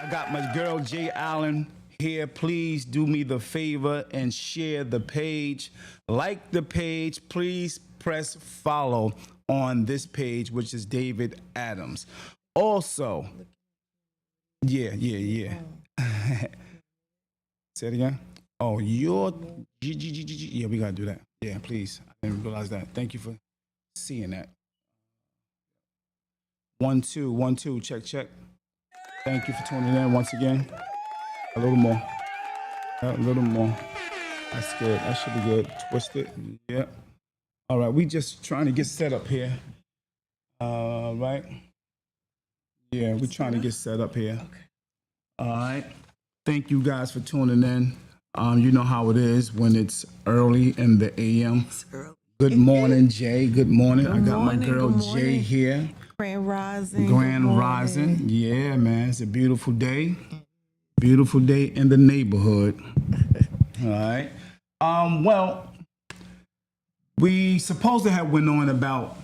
I got my girl Jay Allen here. Please do me the favor and share the page. Like the page. Please press follow on this page, which is David Adams. Also, yeah. Say it again. Oh, you're Yeah, we gotta do that. Yeah, please. I didn't realize that. Thank you for seeing that. 1 2 1 2. Check check. Thank you for tuning in once again. A little more. A little more. That's good. That should be good. Twist it. Yeah. All right. We just trying to get set up here. Right. Yeah, we're trying to get set up here. All right. Thank you guys for tuning in. You know how it is when it's early in the AM. Good morning, Jay. Good morning. I got my girl Jay here. Grand Rising. Grand Rising. Yeah, man. It's a beautiful day. Beautiful day in the neighborhood. All right. Well, we supposed to have went on about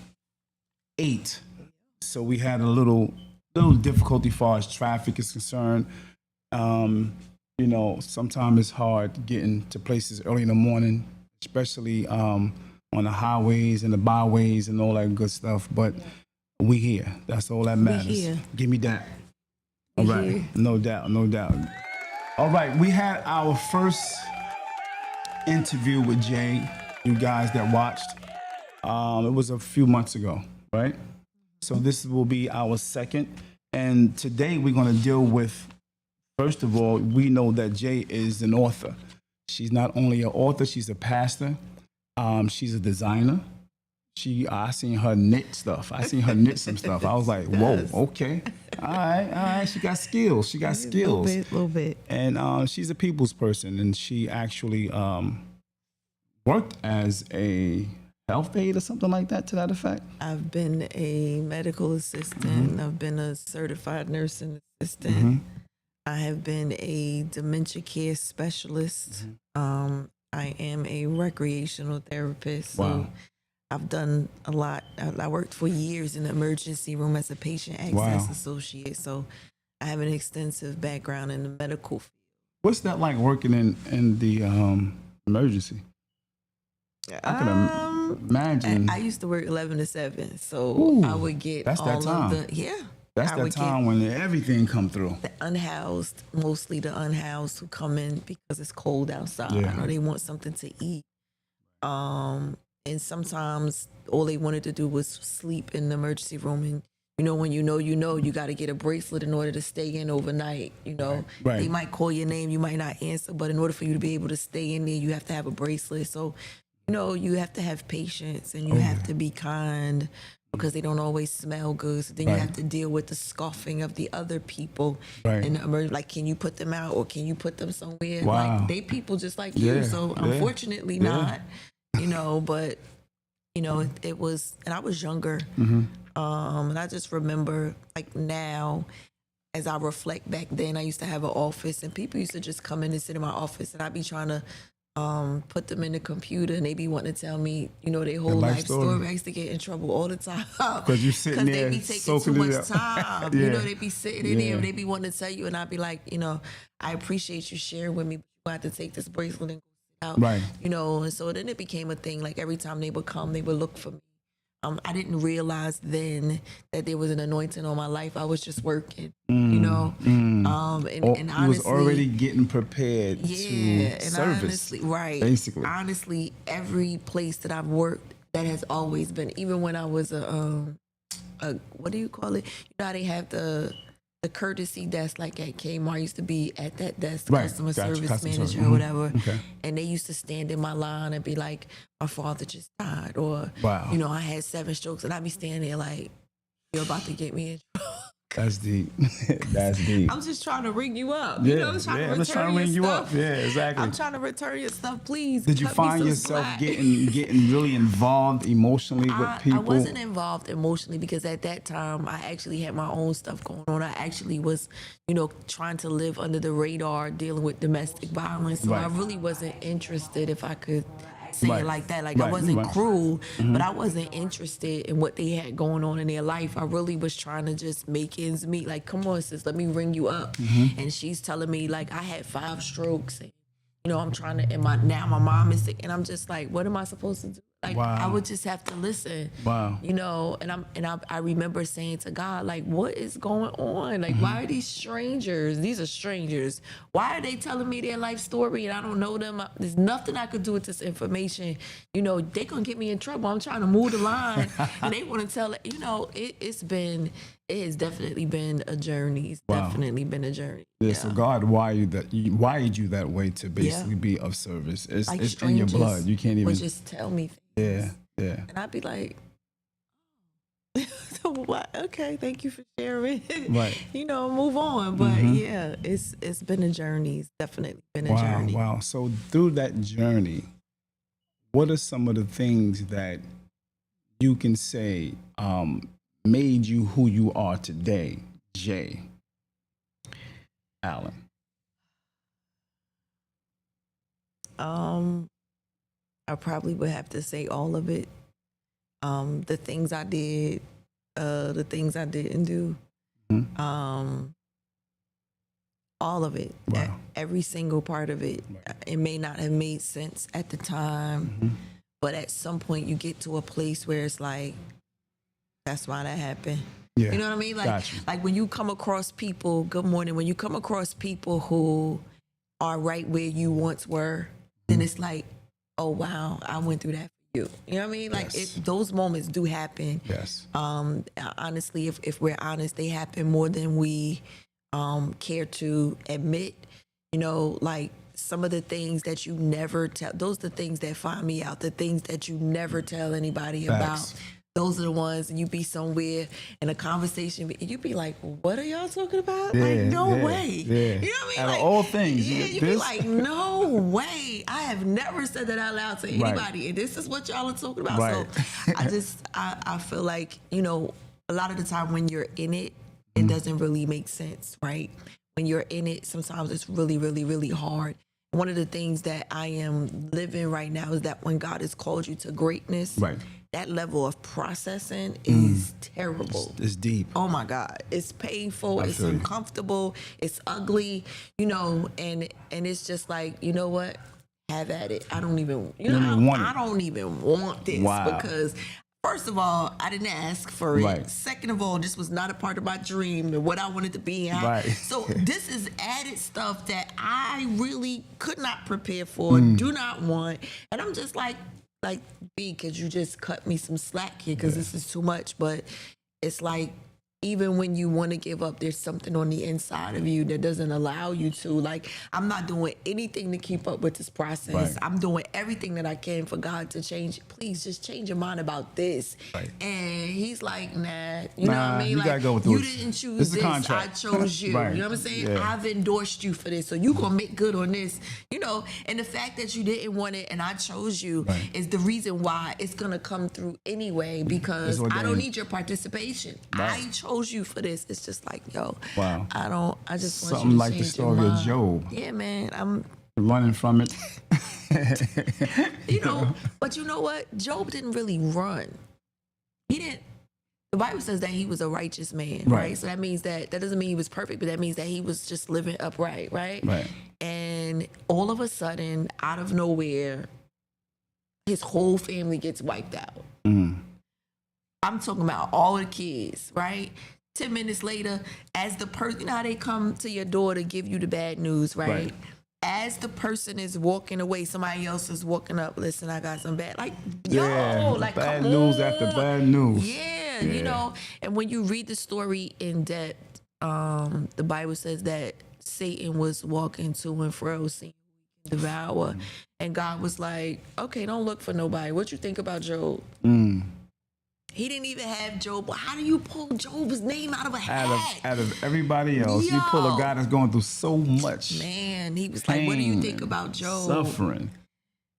8. So we had a little difficulty as far as traffic is concerned. You know, sometimes it's hard getting to places early in the morning, especially on the highways and the byways and all that good stuff. But we here. That's all that matters. We here. Give me that. All right. Here. No doubt. No doubt. All right. We had our first interview with Jay, you guys that watched. It was a few months ago, right? So this will be our second. And today we're going to deal with, first of all, we know that Jay is an author. She's not only an author, she's a pastor. She's a designer. I seen her knit stuff. I seen her knit some stuff. I was like, whoa, okay. All right. She got skills. She got skills. A little bit. And she's a people's person. And she actually worked as a health aide or something like that, to that effect. I've been a medical assistant. Mm-hmm. I've been a certified nursing assistant. Mm-hmm. I have been a dementia care specialist. I am a recreational therapist. Wow. So I've done a lot. I worked for years in the emergency room as a patient access associate. So I have an extensive background in the medical field. What's that like working in the emergency? I can imagine. I used to work 11 to 7, so Ooh, I would get that's that all time. of the That's I that would time when everything come through. the unhoused, mostly the unhoused who come in because it's cold outside Yeah. or they want something to eat. And sometimes all they wanted to do was sleep in the emergency room. And when you got to get a bracelet in order to stay in overnight. Right. They might call your name, you might not answer, but in order for you to be able to stay in there, you have to have a bracelet. So, you have to have patience and you have to be kind because they don't always smell good. So then you have to deal with the scoffing of the other people. Right. And like, can you put them out or can you put them somewhere? Wow. Like, they people just like you. So unfortunately not, but it was, and I was younger. And I just remember, like, now, as I reflect back then, I used to have an office and people used to just come in and sit in my office and I'd be trying to put them in the computer and they be wanting to tell me, their whole life story. I used to get in trouble all the time. Because you sitting there they be taking too much time. They be sitting in there and they be wanting to tell you and I'd be like, I appreciate you sharing with me, but you have to take this bracelet and go out. Right. And so then it became a thing. Like every time they would come, they would look for me. I didn't realize then that there was an anointing on my life. I was just working, and honestly, you was already getting prepared to service. Honestly, right. Basically. Honestly, every place that I've worked, that has always been, even when I was a what do you call it? How they have the courtesy desk, like at Kmart, I used to be at that desk, customer service manager or whatever. Okay. And they used to stand in my line and be like, my father just died, or I had 7 strokes, and I'd be standing there like, you're about to get me in trouble. That's deep. That's deep. I'm just trying to ring you up. I'm just trying to ring you up. Yeah, exactly. I'm trying to return your stuff, please. Did you find yourself getting really involved emotionally with people? I wasn't involved emotionally because at that time I actually had my own stuff going on. I actually was, trying to live under the radar, dealing with domestic violence. So I really wasn't interested if I could say Right. it like that. Like I Right, wasn't right. cruel, but I wasn't interested in what they had going on in their life. I really was trying to just make ends meet. Like, come on, sis, let me ring you up. And she's telling me like I had 5 strokes, and I'm trying to. And my mom is sick, and I'm just like, what am I supposed to do? Like Wow. I would just have to listen. Wow. And I remember saying to God, like, what is going on? Like, why are these strangers? These are strangers. Why are they telling me their life story and I don't know them? There's nothing I could do with this information. They gonna get me in trouble. I'm trying to move the line, and they want to tell it. It has definitely been a journey. It's Wow. definitely been a journey. Yeah, so God wired you that way to basically Yeah. be of service. It's, Like it's in your strangers blood. You can't even. would just tell me things. Yeah, yeah. And I'd be like, so what? Okay, thank you for sharing. Right. Move on. But yeah, it's been a journey. It's definitely been a Wow, journey. wow. So through that journey, what are some of the things that you can say made you who you are today, Jay Allen? I probably would have to say all of it. The things I did, the things I didn't do. All of it. Wow. Every single part of it. Right. It may not have made sense at the time, but at some point you get to a place where it's like, that's why that happened. Yeah. You know what I mean? Gotcha. Like when you come across people, good morning, when you come across people who are right where you once were, then it's like, oh wow, I went through that for you. You know what I mean? Like Yes. those moments do happen. Yes. Honestly, if we're honest, they happen more than we care to admit. Like some of the things that you never tell, those are the things that find me out, the things that you never tell anybody Facts. about. Those are the ones, and you be somewhere in a conversation, and you be like, what are y'all talking about? Like, no way. Yeah. You know what I mean? Out Like, of all things, yeah, you be this- like, no way. I have never said that out loud to Right. anybody, and this is what y'all are talking about. Right. So I feel like, a lot of the time when you're in it, it doesn't really make sense, right? When you're in it, sometimes it's really, really, really hard. One of the things that I am living right now is that when God has called you to greatness, Right. that level of processing is terrible. It's deep. Oh my God. It's painful, I it's feel you. uncomfortable, it's ugly, and it's just like, you know what? Have at it. I don't even want it. I don't even want this Wow. because first of all, I didn't ask for it. Right. Second of all, this was not a part of my dream and what I wanted to be. And Right. So this is added stuff that I really could not prepare for, do not want. And I'm just like, B, could you just cut me some slack here? Because this is too much. But it's like, even when you want to give up, there's something on the inside of you that doesn't allow you to. Like, I'm not doing anything to keep up with this process. Right. I'm doing everything that I can for God to change. Please just change your mind about this. Right. And he's like, nah, you know what I mean? you Like, gotta go with you this. didn't choose This is a this. I contract. chose you. Right. You know what I'm saying? Yeah. I've endorsed you for this. So you gonna make good on this. And the fact that you didn't want it and I chose you Right. is the reason why it's gonna come through anyway, because It's I don't ordained. need your participation. Right. I chose you for this. It's just like, yo, Wow. I just want Something you to like the change story your of mind. Job. Yeah, man. Running from it. But you know what? Job didn't really run. He didn't. The Bible says that he was a righteous man, right? Right. So that means that doesn't mean he was perfect, but that means that he was just living upright, right? Right. And all of a sudden, out of nowhere, his whole family gets wiped out. I'm talking about all the kids, right? 10 minutes later, as the person, you know how they come to your door to give you the bad news, right? Right. As the person is walking away, somebody else is walking up. Listen, I got some bad, like, Yeah, like bad come news on. after bad news. Yeah, Yeah. and when you read the story in depth, the Bible says that Satan was walking to and fro, seeing who he can devour, and God was like, "Okay, don't look for nobody. What you think about Job?" He didn't even have Job. How do you pull Job's name out of a hat? Out of everybody else, you pull a guy that's going through so much Man, he was like, "What do you pain think about Job?" suffering.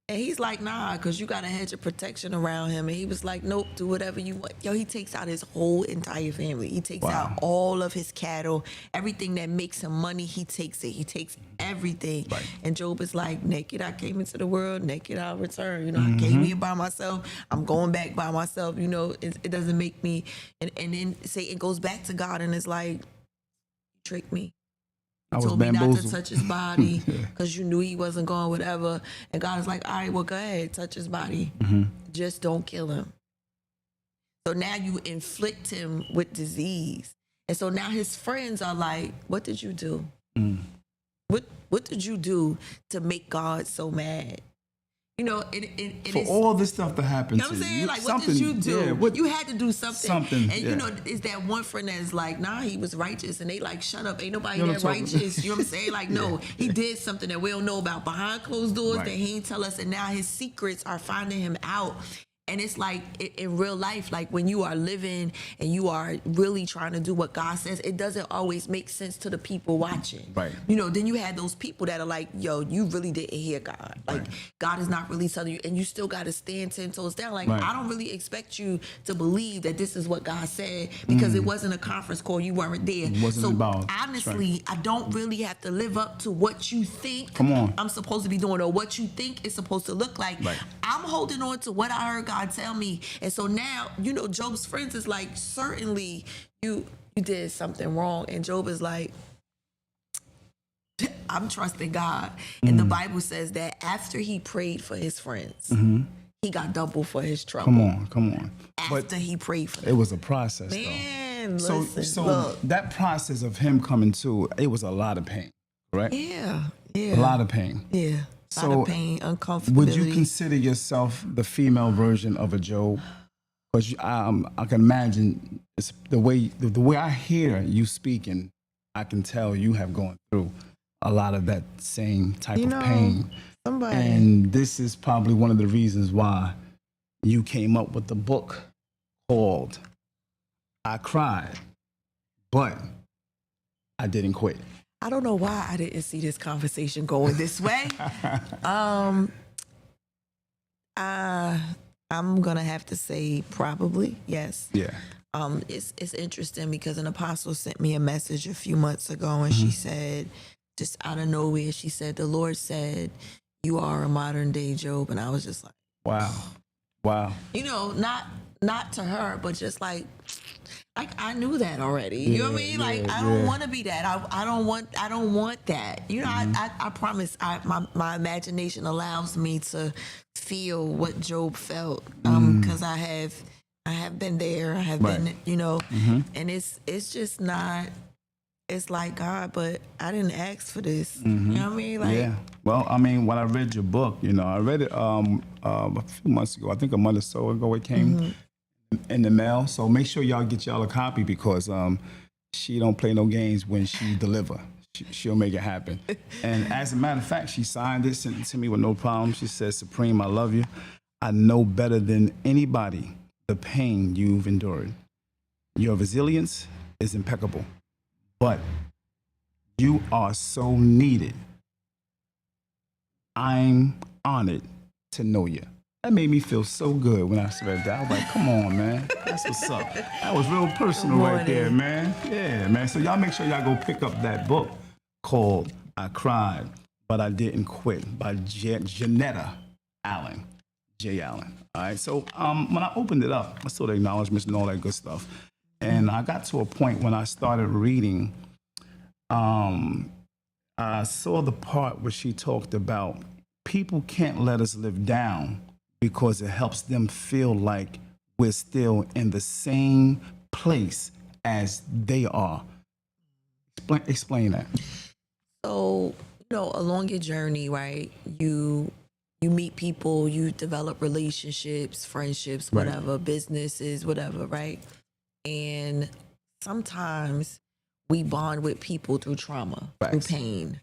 And he's like, nah, because you got a hedge of protection around him. And he was like, nope, do whatever you want. Yo, he takes out his whole entire family. He takes out all of his cattle, everything that makes him money, he takes it. He takes everything. Right. And Job is like, naked I came into the world, naked I'll return. You know, I came here by myself. I'm going back by myself. You know, it doesn't make me. And then Satan goes back to God and is like, you tricked me. I was told me not to bamboozled. touch his body because you knew he wasn't going, whatever. And God is like, all right, well, go ahead, touch his body. Just don't kill him. So now you inflict him with disease. And so now his friends are like, what did you do? What did you do to make God so mad? You know, For all this stuff that happened you know to what I'm saying? you, Like, what did you do? Yeah, you had to do something. Something, And, you know, is that one friend that's like, nah, he was righteous. And they like, shut up. Ain't nobody that righteous. You know what I'm saying? Like, no, he did something that we don't know about behind closed doors that he ain't tell us. And now his secrets are finding him out. And it's like in real life, like when you are living and you are really trying to do what God says, it doesn't always make sense to the people watching. Right. You know, then you had those people that are like, yo, you really didn't hear God. Like, God is not really telling you, and you still got to stand 10 toes down. Like, I don't really expect you to believe that this is what God said because it wasn't a conference call. You weren't there. It wasn't about. Honestly, I don't really have to live up to what you think I'm supposed to be doing or what you think it's supposed to look like. I'm holding on to what I heard God tell me. And so now, you know, Job's friends is like, certainly you did something wrong. And Job is like, I'm trusting God. And the Bible says that after he prayed for his friends, he got double for his trouble. Come on. After he prayed for them. It was a process, Man, though. listen, So look. that process of him coming to, it was a lot of pain, right? Yeah. A lot of pain. Yeah. A lot of pain, uncomfortability. Would you consider yourself the female version of a Job? Because I can imagine it's the way I hear you speaking, I can tell you have gone through a lot of that same type of pain. And this is probably one of the reasons why you came up with the book called I Cried, but I Didn't Quit. I don't know why I didn't see this conversation going this way. I'm gonna have to say probably yes. Yeah. It's interesting because an apostle sent me a message a few months ago, and she said, just out of nowhere, she said, the Lord said, you are a modern day Job. And I was just like, wow. You know, not to her, but just like I knew that already. You know what I mean? Like, I don't want to be that. I don't want that. You know, I promise my imagination allows me to feel what Job felt. Because I have been there. I have been, you know, and it's just not. It's like, God, but I didn't ask for this. You know what I mean? Like, Well, I mean, when I read your book, you know, I read it a few months ago. I think a month or so ago it came in the mail. So make sure y'all get y'all a copy because she don't play no games when she deliver. She'll make it happen. And as a matter of fact, she signed it, sent it to me with no problem. She said, Supreme, I love you. I know better than anybody the pain you've endured. Your resilience is impeccable. But you are so needed. I'm honored to know you. That made me feel so good when I read that. I was like, come on, man. That's what's up. That was real personal right there, man. Yeah, man. So y'all make sure y'all go pick up that book called I Cried, But I Didn't Quit by Janetta Allen. J. Allen. All right. So when I opened it up, I saw the acknowledgments and all that good stuff. And I got to a point when I started reading, I saw the part where she talked about people can't let us live down because it helps them feel like we're still in the same place as they are. Explain that. So, you know, along your journey, right, you meet people, you develop relationships, friendships, whatever, businesses, whatever, right? And sometimes we bond with people through trauma, through pain,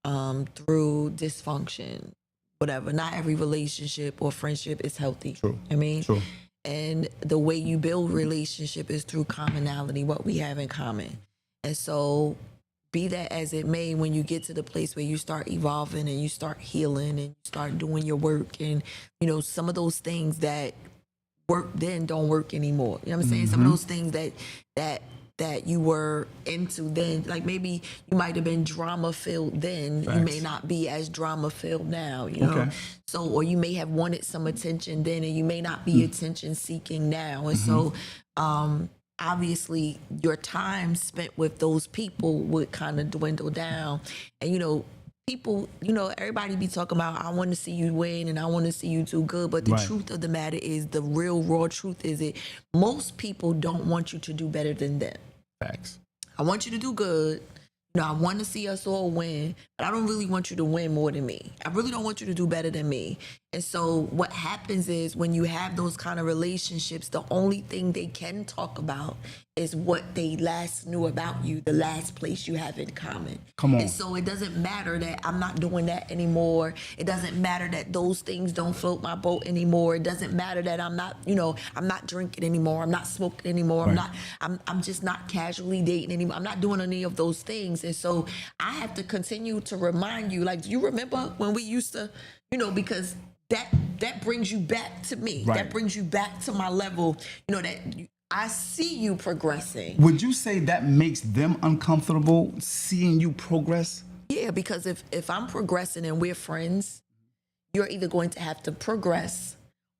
through dysfunction, whatever. Not every relationship or friendship is healthy. True. I mean, True. And the way you build relationship is through commonality, what we have in common. And so be that as it may, when you get to the place where you start evolving and you start healing and you start doing your work, and some of those things that work then don't work anymore. You know what I'm saying? Some of those things that you were into then, like maybe you might have been drama filled then, you may not be as drama filled now, you know. So, or you may have wanted some attention then and you may not be attention seeking now. And so obviously your time spent with those people would kind of dwindle down. And people, everybody be talking about, I want to see you win and I want to see you do good. But the truth of the matter is, the real raw truth is most people don't want you to do better than them. Facts. I want you to do good. I want to see us all win, but I don't really want you to win more than me. I really don't want you to do better than me. And so what happens is, when you have those kind of relationships, the only thing they can talk about is what they last knew about you, the last place you have in common. Come on. And so it doesn't matter that I'm not doing that anymore. It doesn't matter that those things don't float my boat anymore. It doesn't matter that I'm not, I'm not drinking anymore. I'm not smoking anymore. I'm just not casually dating anymore. I'm not doing any of those things. And so I have to continue to remind you, like, do you remember when we used to, because that brings you back to me. That brings you back to my level, I see you progressing. Would you say that makes them uncomfortable, seeing you progress? Yeah, because if I'm progressing and we're friends, you're either going to have to progress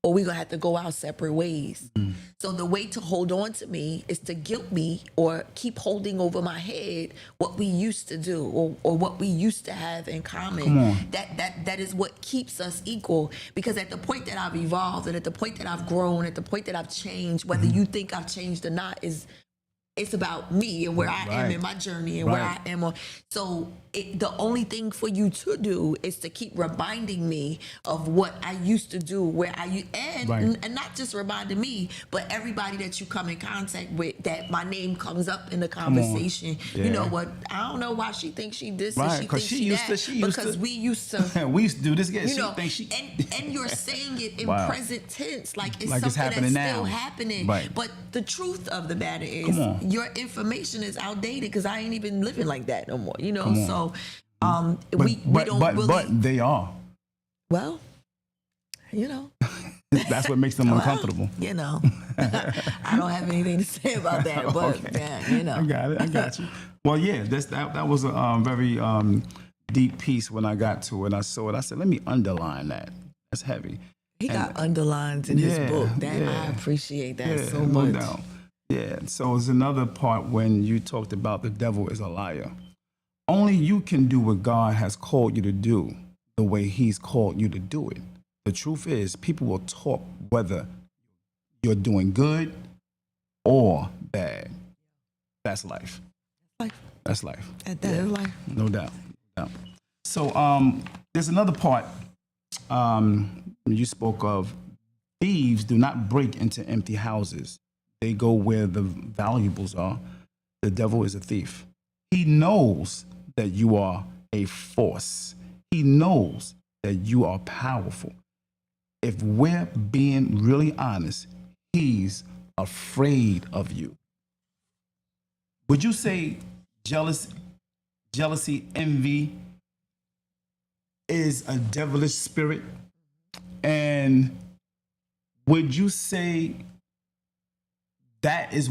or we're going to have to go our separate ways. So the way to hold on to me is to guilt me or keep holding over my head what we used to do or what we used to have in common. That is what keeps us equal. Because at the point that I've evolved and at the point that I've grown, at the point that I've changed, whether you think I've changed or not, it's about me and where I am in my journey and where I am on. So the only thing for you to do is to keep reminding me of what I used to do, and not just reminding me, but everybody that you come in contact with, that my name comes up in the conversation. You know what? I don't know why she thinks she this and she thinks she that. Because we used to we used to do this. And you're saying it in present tense, like it's something happening that's still now. happening. But the truth of the matter is, your information is outdated, because I ain't even living like that no more. So we don't really. But they are. Well, that's what makes them uncomfortable. I don't have anything to say about that, but I got you. Well, yeah, that was a very deep piece. When I got to it, I saw it. I said, let me underline that. That's heavy. He got underlines in his book. I appreciate that so much. No doubt. Yeah. So it's another part when you talked about the devil is a liar. Only you can do what God has called you to do the way He's called you to do it. The truth is, people will talk whether you're doing good or bad. That's life. That's life. That is life. No doubt. So there's another part you spoke of. Thieves do not break into empty houses. They go where the valuables are. The devil is a thief. He knows that you are a force. He knows that you are powerful. If we're being really honest, he's afraid of you. Would you say jealousy, envy is a devilish spirit? And would you say that is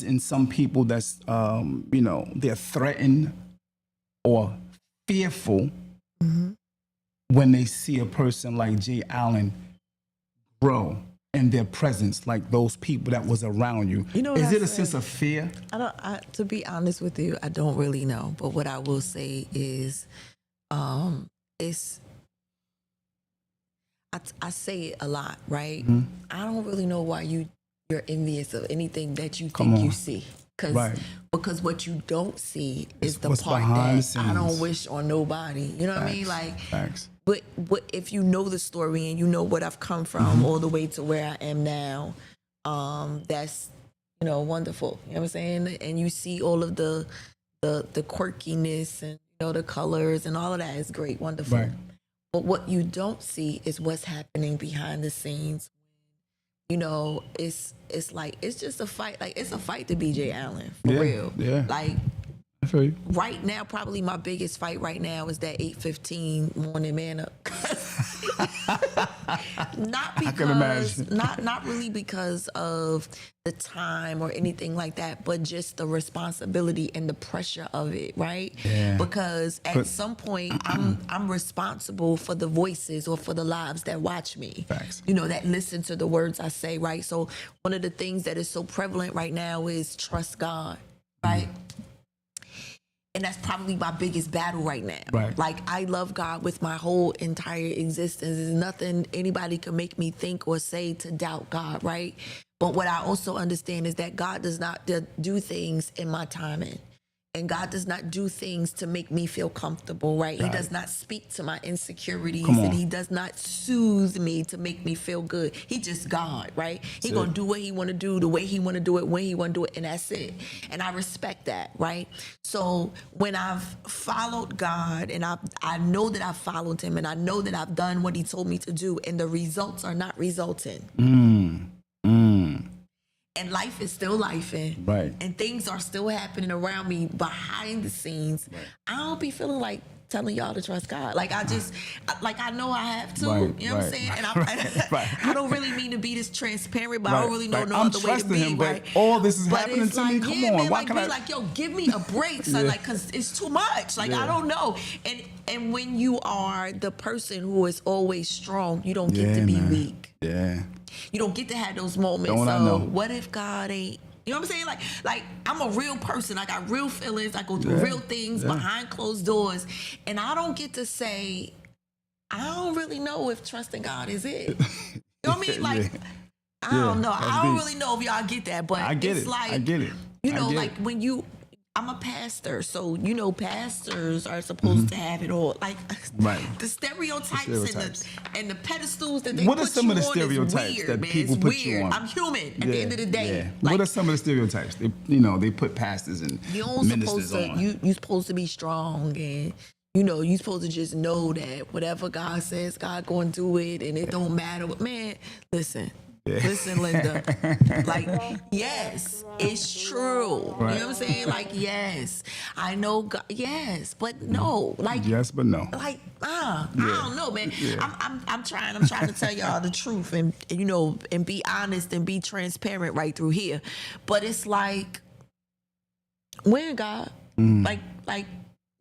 in some people that's they're threatened or fearful when they see a person like Jay Allen grow in their presence, like those people that was around you? Is it a sense of fear? To be honest with you, I don't really know. But what I will say is, I say it a lot, right? I don't really know why you're envious of anything that you think you see. Because what you don't see is the part that I don't wish on nobody. You know what I mean? Like, Facts. But if you know the story and you know what I've come from all the way to where I am now, that's wonderful. You know what I'm saying? And you see all of the quirkiness and the colors and all of that is great, wonderful. Right. But what you don't see is what's happening behind the scenes. It's like, it's just a fight. Like, it's a fight to be Jay Allen, for real. Yeah. Like, feel you. Right now, probably my biggest fight right now is that 8:15 morning man up. Not because, not really because of the time or anything like that, but just the responsibility and the pressure of it, right? Yeah. Because at some point, I'm responsible for the voices or for the lives that watch me. Facts. You know, that listen to the words I say, right? So one of the things that is so prevalent right now is trust God, right? And that's probably my biggest battle right now. Right. Like, I love God with my whole entire existence. There's nothing anybody can make me think or say to doubt God, right? But what I also understand is that God does not do things in my timing. And God does not do things to make me feel comfortable, right? He does not speak to my insecurities, and he does not soothe me to make me feel good. He just God, right? He gonna do what he want to do, the way he want to do it, when he want to do it, and that's it. And I respect that, right? So when I've followed God, and I know that I've followed him, and I know that I've done what he told me to do, and the results are not resulting. And life is still lifing. Right. And things are still happening around me behind the scenes. Right. I don't be feeling like telling y'all to trust God. Like, I just, like, I know I have to. Right, you know what I'm saying? And I don't really mean to be this transparent, but I don't really know no I'm other way to be, him, right? But all this is but happening to like, me. Come yeah, on, man, why like, can I? Like, yo, give me a break, son. Like, cause it's too much. Like, I don't know. And when you are the person who is always strong, you don't get to be weak. Yeah. You don't get to have those moments of, what if God ain't? You know what I'm saying? Like I'm a real person. I got real feelings. I go through real things behind closed doors. And I don't get to say, I don't really know if trusting God is it. You know what I mean? Like, I don't know. I don't really know if y'all get that. But I get it's it. like, I get it. You know, like when you, I'm a pastor, so you know pastors are supposed to have it all. Like the stereotypes and the pedestals that they what put are some you of the on stereotypes is weird, that man. people It's put weird. you on? I'm human at the end of the day. Yeah. Like, what are some of the stereotypes? They put pastors and ministers on. You supposed to be strong, and you know you supposed to just know that whatever God says, God going to do it, and it don't matter. Man, listen. Listen, Linda, like, yes, it's true. Right. You know what I'm saying? Like, yes, I know God, yes, but no. Like, yes, but no. Like, I don't know, man. I'm trying to tell y'all the truth and you know, and be honest and be transparent right through here. But it's like, when God, like,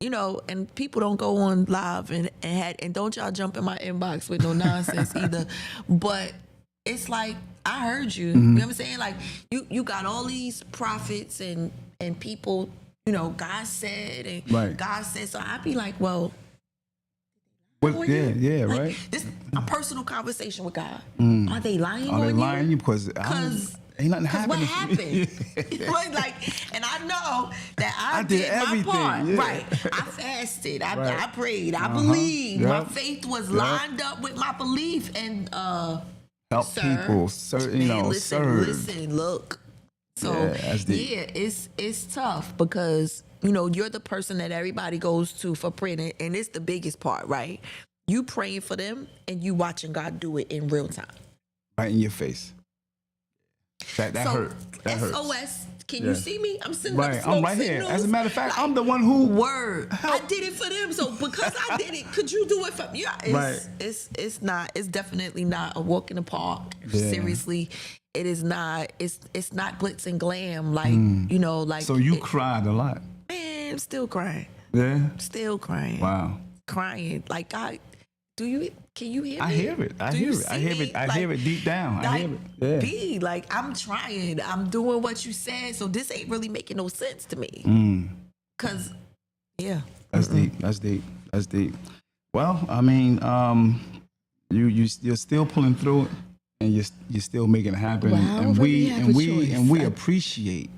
you know, and people don't go on live and don't y'all jump in my inbox with no nonsense either. But it's like, I heard you. You know what I'm saying? Like, you got all these prophets and people, you know, God said and God said. So I'd be like, well, right. This a personal conversation with God. Are they lying on you? Are they lying you? Because ain't nothing happening. What happened? Like, and I know that I did everything. My part. Yeah. Right. I fasted. I prayed. I believed. My faith was lined up with my belief and help people. Listen, look. So it's tough because you know you're the person that everybody goes to for prayer, and it's the biggest part, right? You praying for them and you watching God do it in real time, right in your face. That hurt. That hurts. SOS. Can you see me? I'm sitting right. I'm right here. As a matter of fact, I'm the one who I did it for them. So because I did it, could you do it for me? Yeah, it's not. It's definitely not a walk in the park. Yeah. Seriously, it is not. It's not glitz and glam. Like you know, like. So you cried a lot. Man, I'm still crying. Yeah. Still crying. Wow. Crying. Like God. Can you hear me? I hear it. I hear it deep down. I hear it. Yeah. Like, I'm trying. I'm doing what you said. So this ain't really making no sense to me. Cause, That's deep. Well, I mean, you're still pulling through it, and you're still making it happen. Well, and we appreciate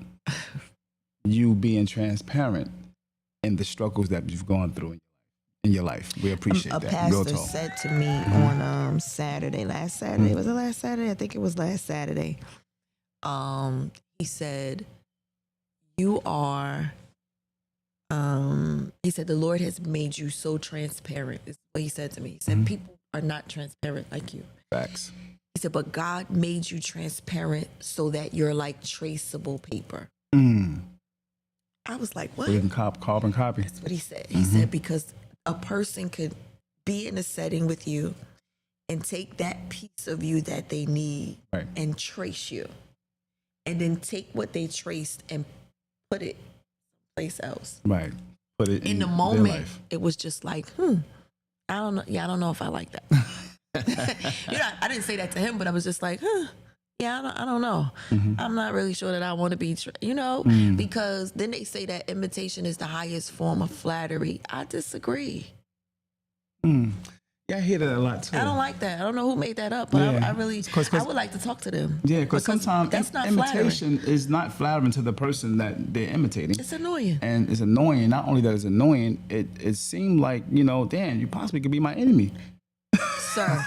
you being transparent in the struggles that you've gone through in your life. We appreciate that. A pastor said to me on Saturday, last Saturday, was it last Saturday? I think it was last Saturday. He said, you are, he said, the Lord has made you so transparent. Is what he said to me. He said, people are not transparent like you. Facts. He said, but God made you transparent so that you're like traceable paper. I was like, what? So you can carbon copy. That's what he said. He said, because a person could be in a setting with you and take that piece of you that they need Right. and trace you. And then take what they traced and put it someplace else. Right. Put it In the their moment, life. it was just like, I don't know. Yeah, I don't know if I like that. I didn't say that to him, but I was just like, yeah, I don't know. I'm not really sure that I want to be, because then they say that imitation is the highest form of flattery. I disagree. Yeah, I hear that a lot too. I don't like that. I don't know who made that up, but Yeah. I really, 'Cause- I would like to talk to them. Yeah, because sometimes that's not imitation is not flattering to the person that they're imitating. It's annoying. And it's annoying. Not only that it's annoying, it seemed like, damn, you possibly could be my enemy. Sir,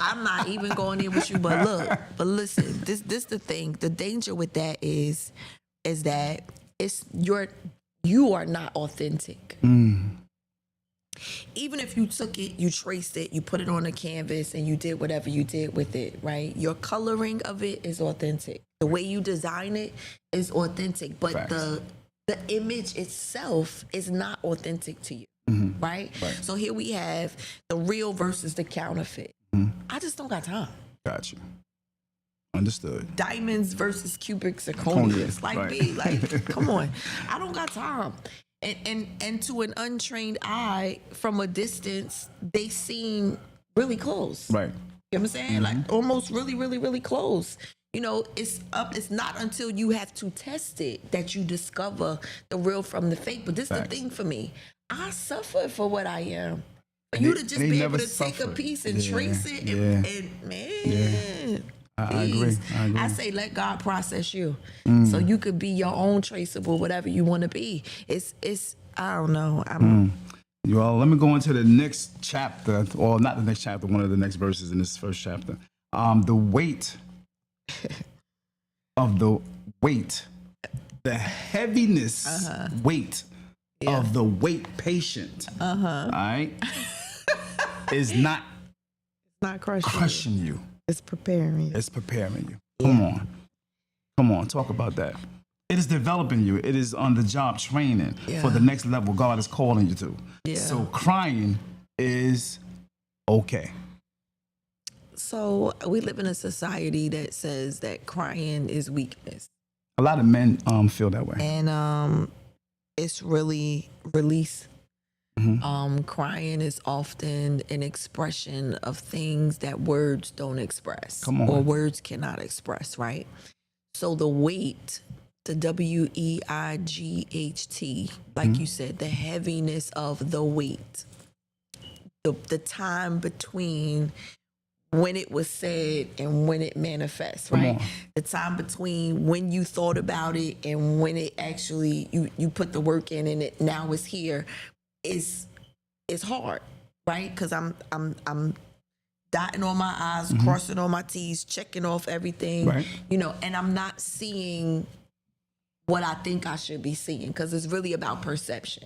I'm not even going in with you, but listen, this the thing. The danger with that is that you are not authentic. Even if you took it, you traced it, you put it on a canvas, and you did whatever you did with it, right? Your coloring of it is authentic. The way you design it is authentic, but Facts. the image itself is not authentic to you, right? So here we have the real versus the counterfeit. I just don't got time. Got you. Understood. Diamonds versus cubic zirconias. Like, right. me, like, come on. I don't got time. And to an untrained eye, from a distance, they seem really close. Right. You know what I'm saying? Like almost really, really, really close. It's not until you have to test it that you discover the real from the fake. But this is the Facts. thing for me. I suffered for what I am. For And you they- to just and they be never able to take a suffered. piece and Yeah, trace it and man. Yeah. I agree. Please. I agree. I say let God process you, so you could be your own traceable, whatever you want to be. It's I don't know. Well, let me go into the next chapter, or not the next chapter, one of the next verses in this first chapter. The weight of the weight, the heaviness weight of the weight patient. All right, is not Not crushing you. It's preparing you. It's preparing you. Come on, talk about that. It is developing you. It is on the job training for the next level God is calling you to. Yeah. So crying is okay. So we live in a society that says that crying is weakness, A lot of men feel that way. and it's really release. Crying is often an expression of things that words don't express, Come on. or words cannot express, right? So the weight, the WEIGHT, like you said, the heaviness of the weight, the time between when it was said and when it manifests, Come right? on. The time between when you thought about it and when it actually you put the work in and it now is here is hard, right? Because I'm dotting all my I's, crossing all my T's, checking off everything, Right. and I'm not seeing what I think I should be seeing, because it's really about perception.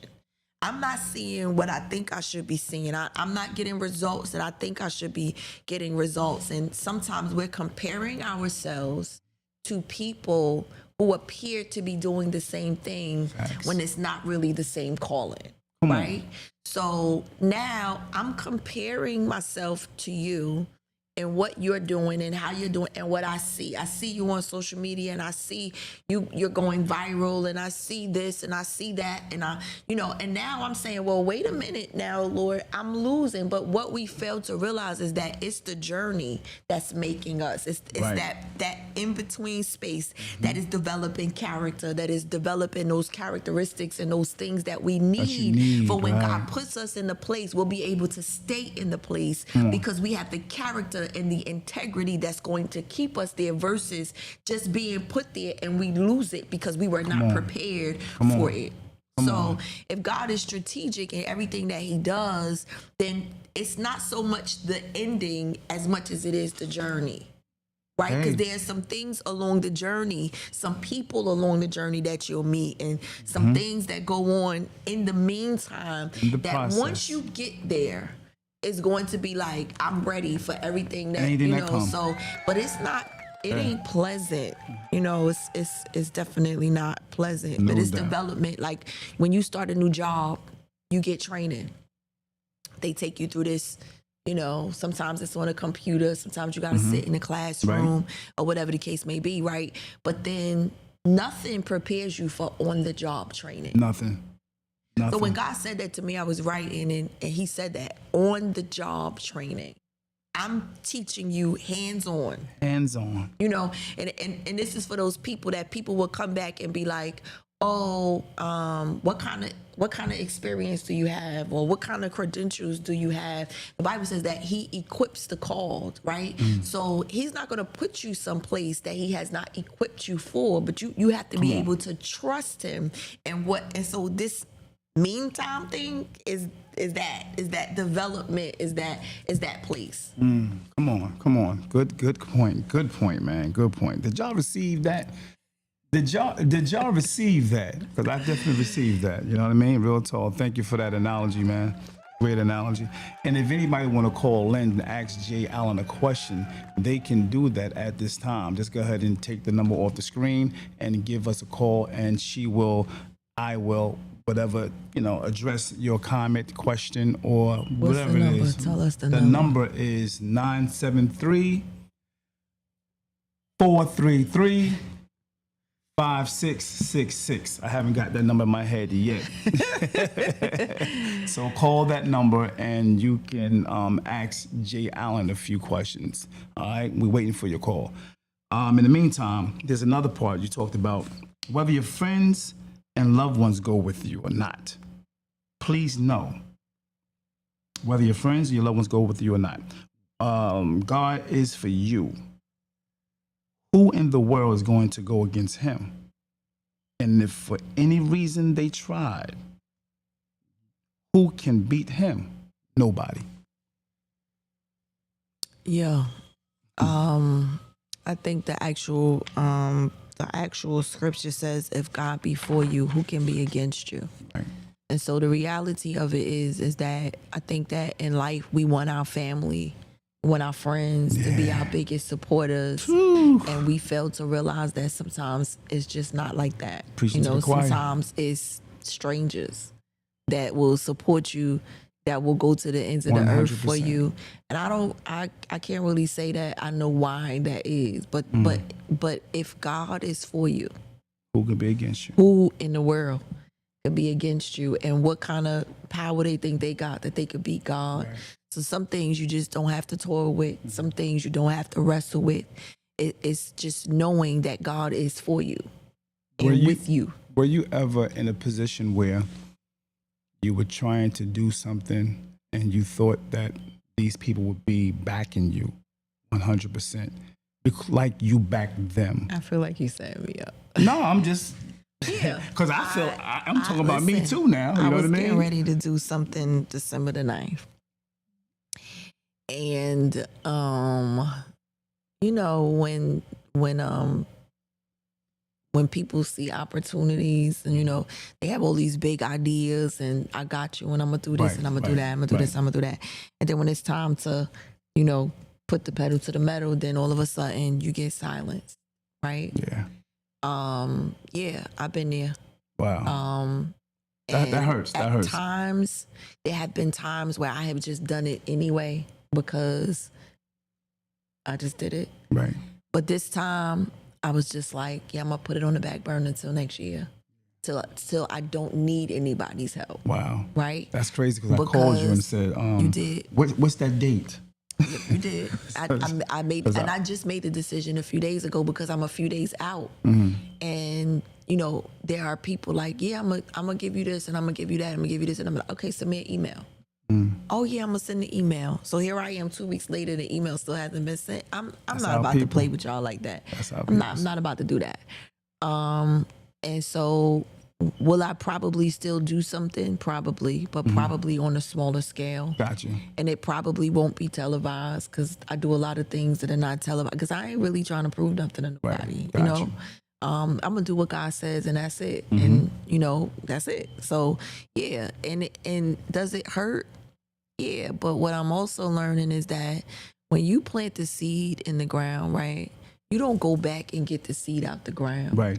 I'm not seeing what I think I should be seeing. I'm not getting results that I think I should be getting results. And sometimes we're comparing ourselves to people who appear to be doing the same thing Facts. when it's not really the same calling, Come on. right? So now I'm comparing myself to you and what you're doing and how you're doing and what I see. I see you on social media and I see you're going viral and I see this and I see that and and now I'm saying, well, wait a minute now, Lord, I'm losing. But what we fail to realize is that it's the journey that's making us. It's Right. that in-between space that is developing character, that is developing those characteristics and those things that we you need, need, for when right. God puts us in the place, we'll be able to stay in the place because we have the character and the integrity that's going to keep us there versus just being put there and we lose it because we were not prepared for it. So if God is strategic in everything that he does, then it's not so much the ending as much as it is the journey. Right? Because Hey. there's some things along the journey, some people along the journey that you'll meet, and some things that go on in the meantime In the that process. once you get there, it's going to be like, I'm ready for everything that, Anything that comes. so, but it's not it ain't pleasant. You know, it's definitely not pleasant, No but it's doubt. development. Like when you start a new job, you get training. They take you through this, you know, sometimes it's on a computer, sometimes you got to sit in a classroom or whatever the case may be, right? But then nothing prepares you for on the job training. Nothing. So when God said that to me, I was writing and he said that on the job training. I'm teaching you hands-on. Hands-on. You know, and this is for those people that people will come back and be like, oh, what kind of experience do you have, or what kind of credentials do you have? The Bible says that he equips the called, right? So he's not going to put you someplace that he has not equipped you for, but you have to be able to trust him. And so this meantime thing is that development, is that place. Come on. Good point, man. Good point. Did y'all receive that? Did y'all receive that? Because I definitely received that. You know what I mean? Real tall. Thank you for that analogy, man. Great analogy. And if anybody want to call in and ask Jay Allen a question, they can do that at this time. Just go ahead and take the number off the screen and give us a call, and I will, whatever, address your comment, question, or whatever the it number? is. Tell us the number. The number is 973 433 5666. I haven't got that number in my head yet. So call that number and you can ask Jay Allen a few questions. All right, we're waiting for your call. In the meantime, there's another part you talked about, whether your friends and loved ones go with you or not. Please know, whether your friends and your loved ones go with you or not, God is for you. Who in the world is going to go against him? And if for any reason they tried, who can beat him? Nobody. Yeah. I think the actual scripture says, if God be for you, who can be against you? Right. And so the reality of it is that I think that in life we want our family, want our friends to be our biggest supporters. And we fail to realize that sometimes it's just not like that. Preaching to the choir. Sometimes it's strangers that will support you, that will go to the ends of the earth for 100%. you. And I can't really say that I know why that is, but if God is for you, who could be against you? Who in the world could be against you? And what kind of power they think they got that they could beat God? Right. So some things you just don't have to toil with. Some things you don't have to wrestle with. It's just knowing that God is for you and with you. Were you ever in a position where you were trying to do something and you thought that these people would be backing you 100%, like you backed them? I feel like you set me up. No, I'm just... Yeah, because I'm talking about me too now. You know what I mean? I was getting ready to do something December the 9th. And, when people see opportunities and, they have all these big ideas and I got you and I'm going to do this and I'm going to do that. I'm going to do this, I'm going to do that. And then when it's time to, put the pedal to the metal, then all of a sudden you get silenced. Right? Yeah. Yeah, I've been there. Wow. That hurts. That hurts. At times, there have been times where I have just done it anyway because I just did it. Right. But this time, I was just like, yeah, I'm going to put it on the back burner until next year. Till I don't need anybody's help. Wow. Right? That's crazy because I called you and said, you did. What's that date? You did. I made, and I just made the decision a few days ago because I'm a few days out. Mm-hmm. And, there are people like, yeah, I'm going to give you this and I'm going to give you that. I'm going to give you this. And I'm like, okay, send me an email. Oh yeah, I'm going to send the email. So here I am 2 weeks later, the email still hasn't been sent. I'm not about to play with y'all like that. I'm not about to do that. And so will I probably still do something? Probably, but probably on a smaller scale. Got you. And it probably won't be televised because I do a lot of things that are not televised because I ain't really trying to prove nothing to nobody. Right. Got you. I'm going to do what God says and that's it. And, that's it. So, yeah. And does it hurt? Yeah. But what I'm also learning is that when you plant the seed in the ground, right, you don't go back and get the seed out the ground. Right.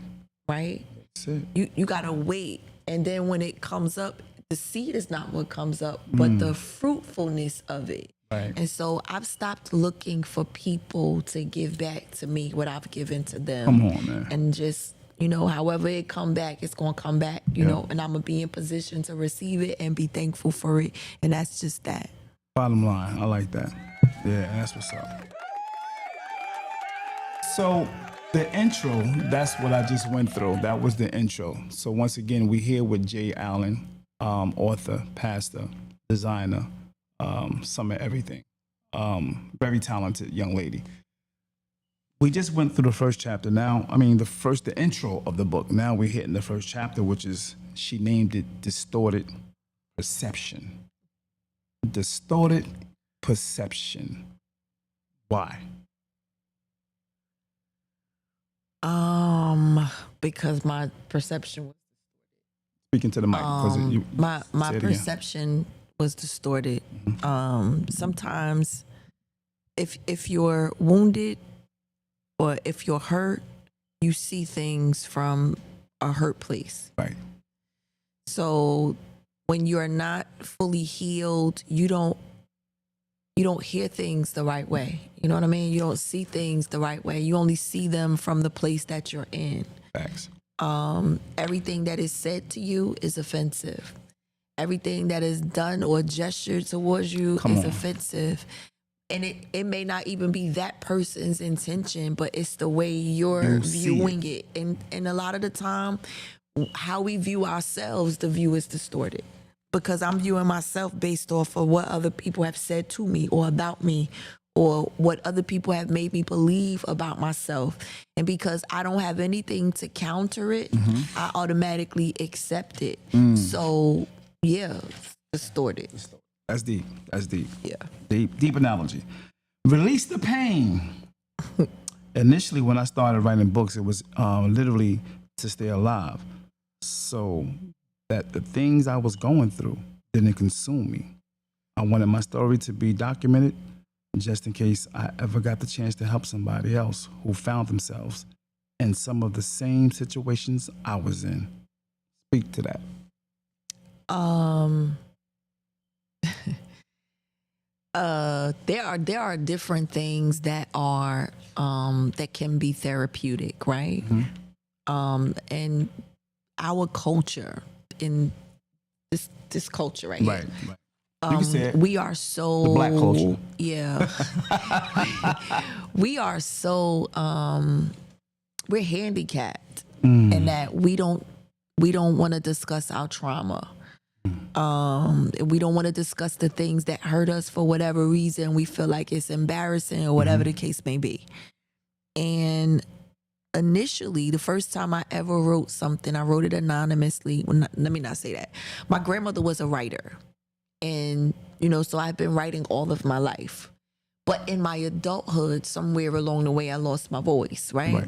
Right? That's it. You gotta wait. And then when it comes up, the seed is not what comes up, but the fruitfulness of it. Right. And so I've stopped looking for people to give back to me what I've given to them. Come on, man. And just, however it come back, it's going to come back, you know, and I'm going to be in position to receive it and be thankful for it. And that's just that. Bottom line, I like that. Yeah, that's what's up. So the intro, that's what I just went through. That was the intro. So once again, we're here with Jay Allen, author, pastor, designer, some of everything. Very talented young lady. We just went through the first chapter. Now, the intro of the book. Now we're hitting the first chapter, which is, she named it Distorted Perception. Distorted Perception. Why? Because my perception was Speaking to the mic. my perception was distorted. Sometimes if you're wounded or if you're hurt, you see things from a hurt place. Right. So when you're not fully healed, you don't hear things the right way. You know what I mean? You don't see things the right way. You only see them from the place that you're in. Facts. Everything that is said to you is offensive. Everything that is done or gestured towards you is offensive. And it may not even be that person's intention, but it's the way you're viewing it. And a lot of the time, how we view ourselves, the view is distorted. Because I'm viewing myself based off of what other people have said to me or about me, or what other people have made me believe about myself. And because I don't have anything to counter it, I automatically accept it. So, yeah, distorted. That's deep. That's deep. Yeah. Deep analogy. Release the pain. Initially, when I started writing books, it was literally to stay alive. So that the things I was going through didn't consume me. I wanted my story to be documented just in case I ever got the chance to help somebody else who found themselves in some of the same situations I was in. Speak to that. There are different things that are that can be therapeutic, right? And our culture, in this culture right here, You can say it. we are so the black culture. Yeah. We are so we're handicapped in that we don't want to discuss our trauma. We don't want to discuss the things that hurt us for whatever reason. We feel like it's embarrassing or whatever the case may be. And initially, the first time I ever wrote something, I wrote it anonymously. Well, let me not say that. My grandmother was a writer. And, so I've been writing all of my life. But in my adulthood, somewhere along the way, I lost my voice, right?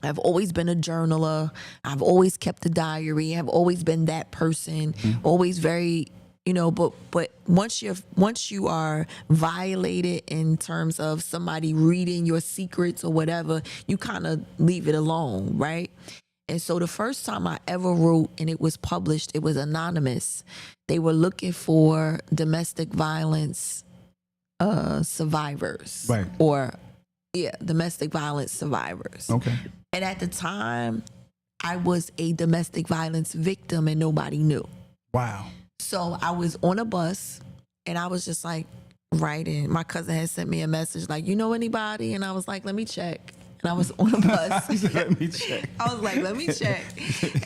I've always been a journaler. I've always kept a diary. I've always been that person, always very, but once you are violated in terms of somebody reading your secrets or whatever, you kind of leave it alone, right? And so the first time I ever wrote and it was published, it was anonymous. They were looking for domestic violence survivors. Right. Domestic violence survivors. Okay. And at the time, I was a domestic violence victim and nobody knew. Wow. So I was on a bus and I was just like writing. My cousin had sent me a message like, you know anybody? And I was like, let me check. And I was on a bus. Let me check. I was like, let me check.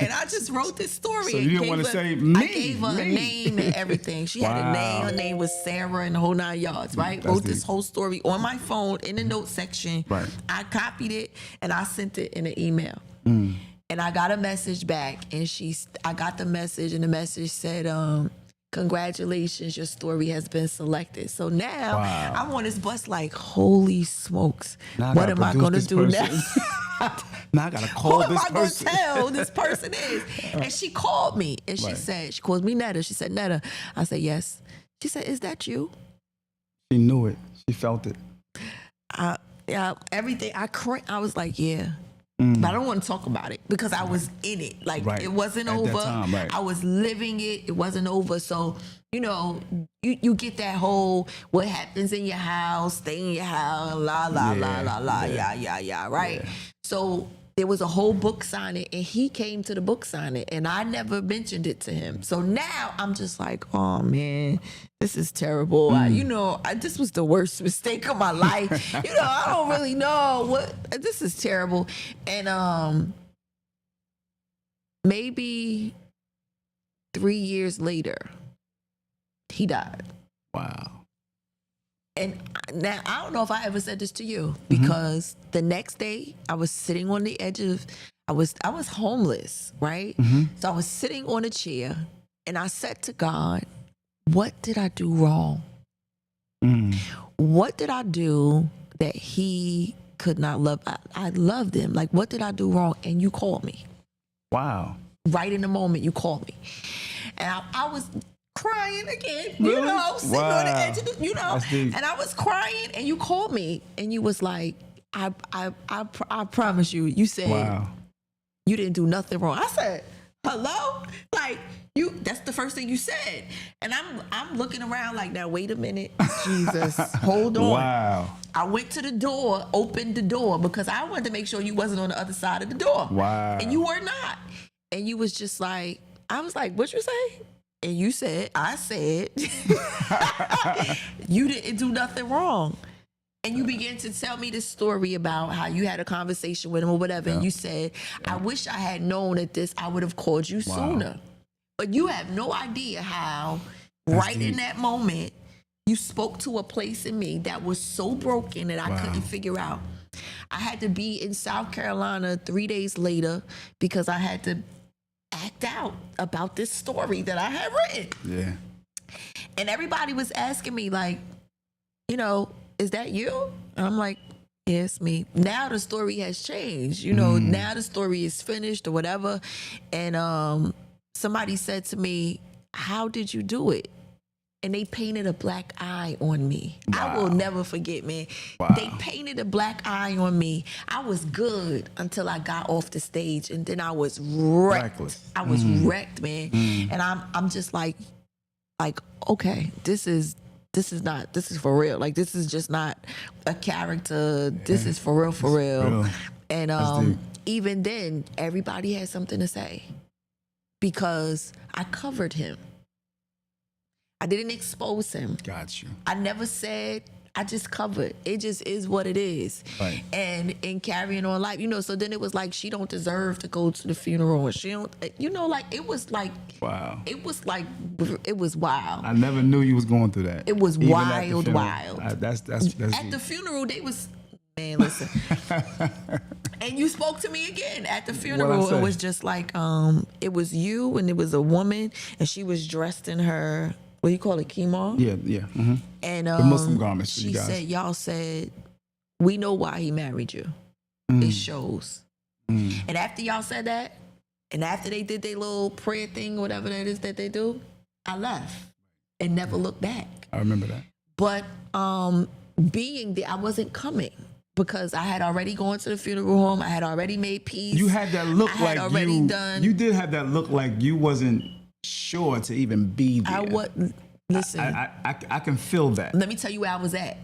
And I just wrote this story. So you didn't want to say me. I gave her a name and everything. She had a name. Her name was Sarah and the whole 9 yards, right? Wrote this whole story on my phone in the notes section. Right. I copied it and I sent it in an email. And I got a message back and I got the message and the message said, congratulations, your story has been selected. So now I'm on this bus like, holy smokes, what am I going to do now? Now I got to call this person. Who am I going to tell who this person is? And she called me and she called me Netta. She said, Netta. I said, yes. She said, is that you? She knew it. She felt it. Yeah, everything. I was like, yeah. But I don't want to talk about it because I was in it. Like, Right. it wasn't At over. that time, right. I was living it. It wasn't over. So, you know, you get that whole what happens in your house, stay in your house, la, la, la, la, la, yeah, right? Yeah. So there was a whole book signing and he came to the book signing and I never mentioned it to him. So now I'm just like, oh man, this is terrible. This was the worst mistake of my life. I don't really know this is terrible. And maybe 3 years later, he died. Wow. And now I don't know if I ever said this to you because the next day I was sitting on the edge of, I was homeless, right? So I was sitting on a chair and I said to God, what did I do wrong? What did I do that he could not love? I loved him. Like, what did I do wrong? And you called me. Wow. Right in the moment you called me. And I was crying again, Really? sitting on the edge of the, That's deep. and I was crying and you called me and you was like, I promise you, you said, Wow. you didn't do nothing wrong. I said, hello? Like, that's the first thing you said. And I'm looking around like, now wait a minute, Jesus, hold on. Wow. I went to the door, opened the door because I wanted to make sure you wasn't on the other side of the door. Wow. And you were not. And you was just like, I was like, what you say? And you said, I said, you didn't do nothing wrong. And you began to tell me this story about how you had a conversation with him or whatever. And you said, I wish I had known at this, I would have called you sooner. But you have no idea how right in that moment, you spoke to a place in me that was so broken that I couldn't figure out. I had to be in South Carolina 3 days later because I had to act out about this story that I had written. Yeah. And everybody was asking me like, is that you? And I'm like, yeah, it's me. Now the story has changed. Now the story is finished or whatever. And somebody said to me, how did you do it? And they painted a black eye on me. Wow. I will never forget, man. Wow. They painted a black eye on me. I was good until I got off the stage, and then I was wrecked. Reckless. I was wrecked, man. And I'm just like, okay, this is for real. Like, this is just not a character. This is for real, for real. And even then, everybody had something to say because I covered him. I didn't expose him. Got you. I never said, I just covered. It just is what it is. Right. And in carrying on life, so then it was like, she don't deserve to go to the funeral. Or she don't, like, it was like, wow. It was like, it was wild. I never knew you was going through that. It was Even wild. That's At deep. the funeral, they was, man, listen. And you spoke to me again at the funeral. It was just like, it was you and it was a woman and she was dressed in her, what do you call it, kimon? Yeah. Mm-hmm. And the Muslim garments. She said, y'all said, we know why he married you. It shows. And after y'all said that, and after they did their little prayer thing, whatever that is that they do, I left and never looked back. I remember that. But being there, I wasn't coming because I had already gone to the funeral home. I had already made peace. You had that look I had like already done. You did have that look like you wasn't sure to even be there. I wasn't. Listen, I can feel that. let me tell you where I was at.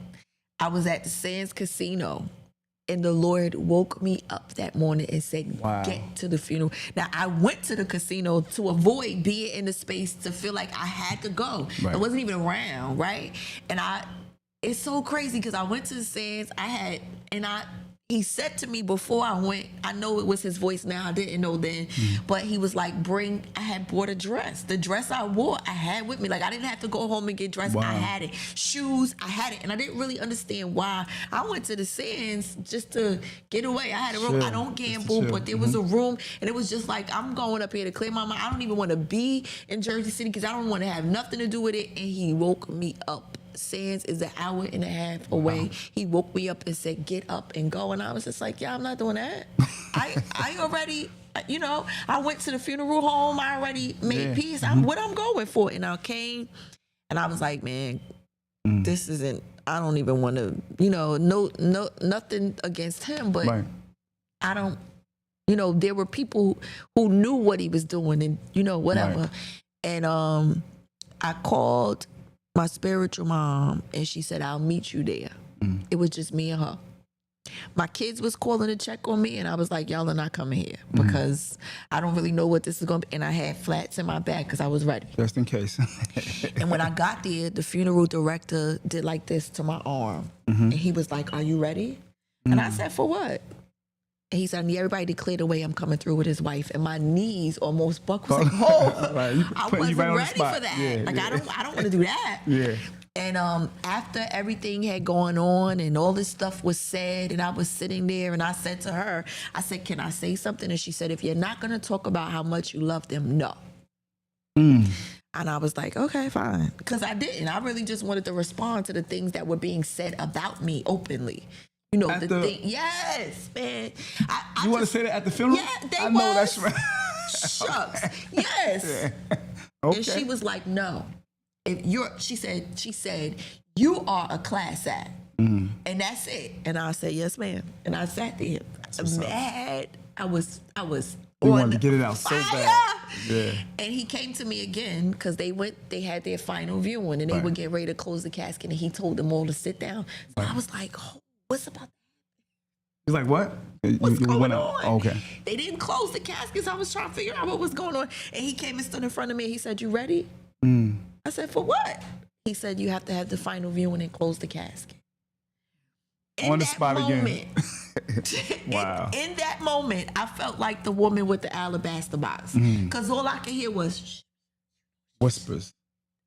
I was at the Sands Casino, and the Lord woke me up that morning and said, Wow. get to the funeral. Now, I went to the casino to avoid being in the space to feel like I had to go. Right. I wasn't even around, right? And it's so crazy because I went to the Sands, he said to me before I went, I know it was his voice now, I didn't know then, but he was like, I had bought a dress. The dress I wore, I had with me. Like, I didn't have to go home and get dressed. Wow. I had it. Shoes, I had it. And I didn't really understand why. I went to the Sands just to get away. I had a room. Chill. I don't Just to gamble, chill. but there was a room, and it was just like, I'm going up here to clear my mind. I don't even want to be in Jersey City because I don't want to have nothing to do with it. And he woke me up. Sands is an hour and a half away. Wow. He woke me up and said, get up and go. And I was just like, yeah, I'm not doing that. I already, I went to the funeral home. I already made peace. What I'm going for. And I came and I was like, man, this isn't, I don't even want to, no, nothing against him, but Right. I don't, there were people who knew what he was doing and, whatever. Right. And I called my spiritual mom and she said, I'll meet you there. It was just me and her. My kids was calling to check on me and I was like, y'all are not coming here because I don't really know what this is going to be. And I had flats in my back because I was ready. Just in case. And when I got there, the funeral director did like this to my arm. And he was like, are you ready? And I said, for what? And he said, I need everybody to clear the way. I'm coming through with his wife. And my knees almost buckled. I was like, oh, Right. I wasn't right ready for that. Yeah, like, yeah. I don't want to do that. Yeah. And after everything had gone on and all this stuff was said, and I was sitting there and I said to her, I said, can I say something? And she said, if you're not going to talk about how much you love them, no. And I was like, okay, fine. Because I didn't. I really just wanted to respond to the things that were being said about me openly. Yes, man. You want to say that at the funeral? Yeah, they I know that's right. Shucks. Yes. Yeah. Okay. And she was like, no. She said, you are a class act. And that's it. And I said, yes, ma'am. And I sat there mad. I was You on wanted to get it out so fire. bad. Yeah. And he came to me again because they had their final viewing and they Right. would get ready to close the casket and he told them all to sit down. So I was like, oh, what's about that? He's like, what? What's You going went on? out. Oh, okay. They didn't close the caskets. I was trying to figure out what was going on. And he came and stood in front of me and he said, you ready? I said, for what? He said, you have to have the final viewing and close the casket. On the spot again. Wow. In that moment, I felt like the woman with the alabaster box. Because all I could hear was Whispers.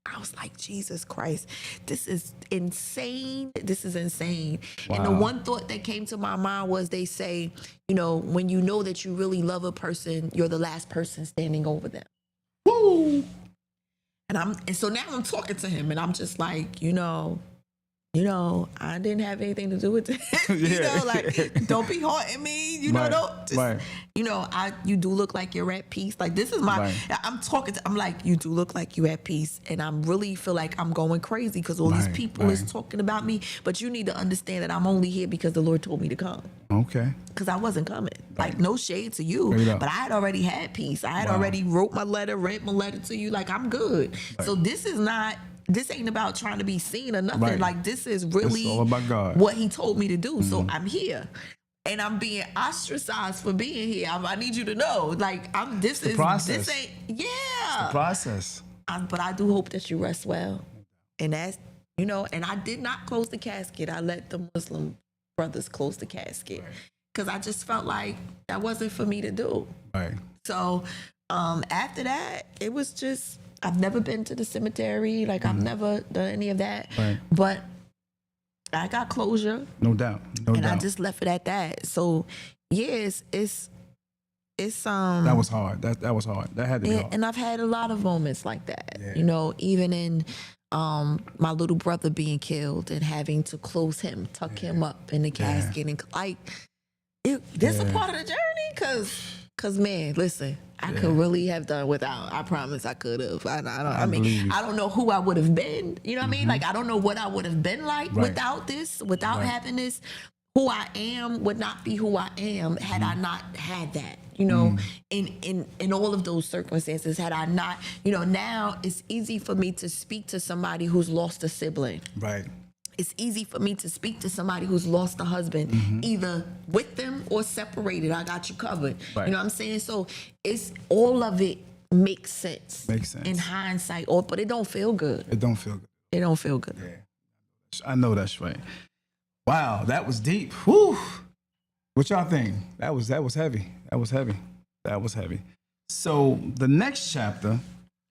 I was like, Jesus Christ, this is insane. This is insane. And the Wow. one thought that came to my mind was they say, when you know that you really love a person, you're the last person standing over them. Woo! And so now I'm talking to him and I'm just like, I didn't have anything to do with it. Yeah. Don't be haunting me. Right, Don't just, right. You do look like you're at peace. Like this is my, Right. I'm like, you do look like you're at peace. And I'm really feel like I'm going crazy because all these Right, people is right. talking about me. But you need to understand that I'm only here because the Lord told me to come. Okay. Because I wasn't coming. Right. Like, no shade to you. Straight up. But I had already had peace. I had Wow. already wrote my letter, read my letter to you. Like, I'm good. Right. So this ain't about trying to be seen or nothing. Right. Like, this is really all about God. what he told me to do. So I'm here. And I'm being ostracized for being here. I need you to know. Like, process. this ain't, yeah. Process. But I do hope that you rest well. And that's, and I did not close the casket. I let the Muslim brothers close the casket. Because I just felt like that wasn't for me to do. Right. So after that, it was just, I've never been to the cemetery. Like, I've never done any of that. Right. But I got closure. No doubt. No And doubt. I just left it at that. So, yeah, it's that was hard. That was hard. That had to be hard. and I've had a lot of moments like that. Yeah. Even in my little brother being killed and having to close him, tuck him up in the casket, and like that's a part of the journey. Cause man, listen, I could really have done without. I promise I could have. I mean, I don't know who I would have been. You know what I mean? Like, I don't know what I would have been like without this, without having this. Who I am would not be who I am had I not had that. In all of those circumstances, had I not, now it's easy for me to speak to somebody who's lost a sibling. Right. It's easy for me to speak to somebody who's lost a husband, either with them or separated. I got you covered. Right. You know what I'm saying? So it's all of it makes sense. Makes sense. In hindsight, but it don't feel good. It don't feel good. It don't feel good. Yeah. I know that's right. Wow, that was deep. Whew. What y'all think? That was heavy. That was heavy. So the next chapter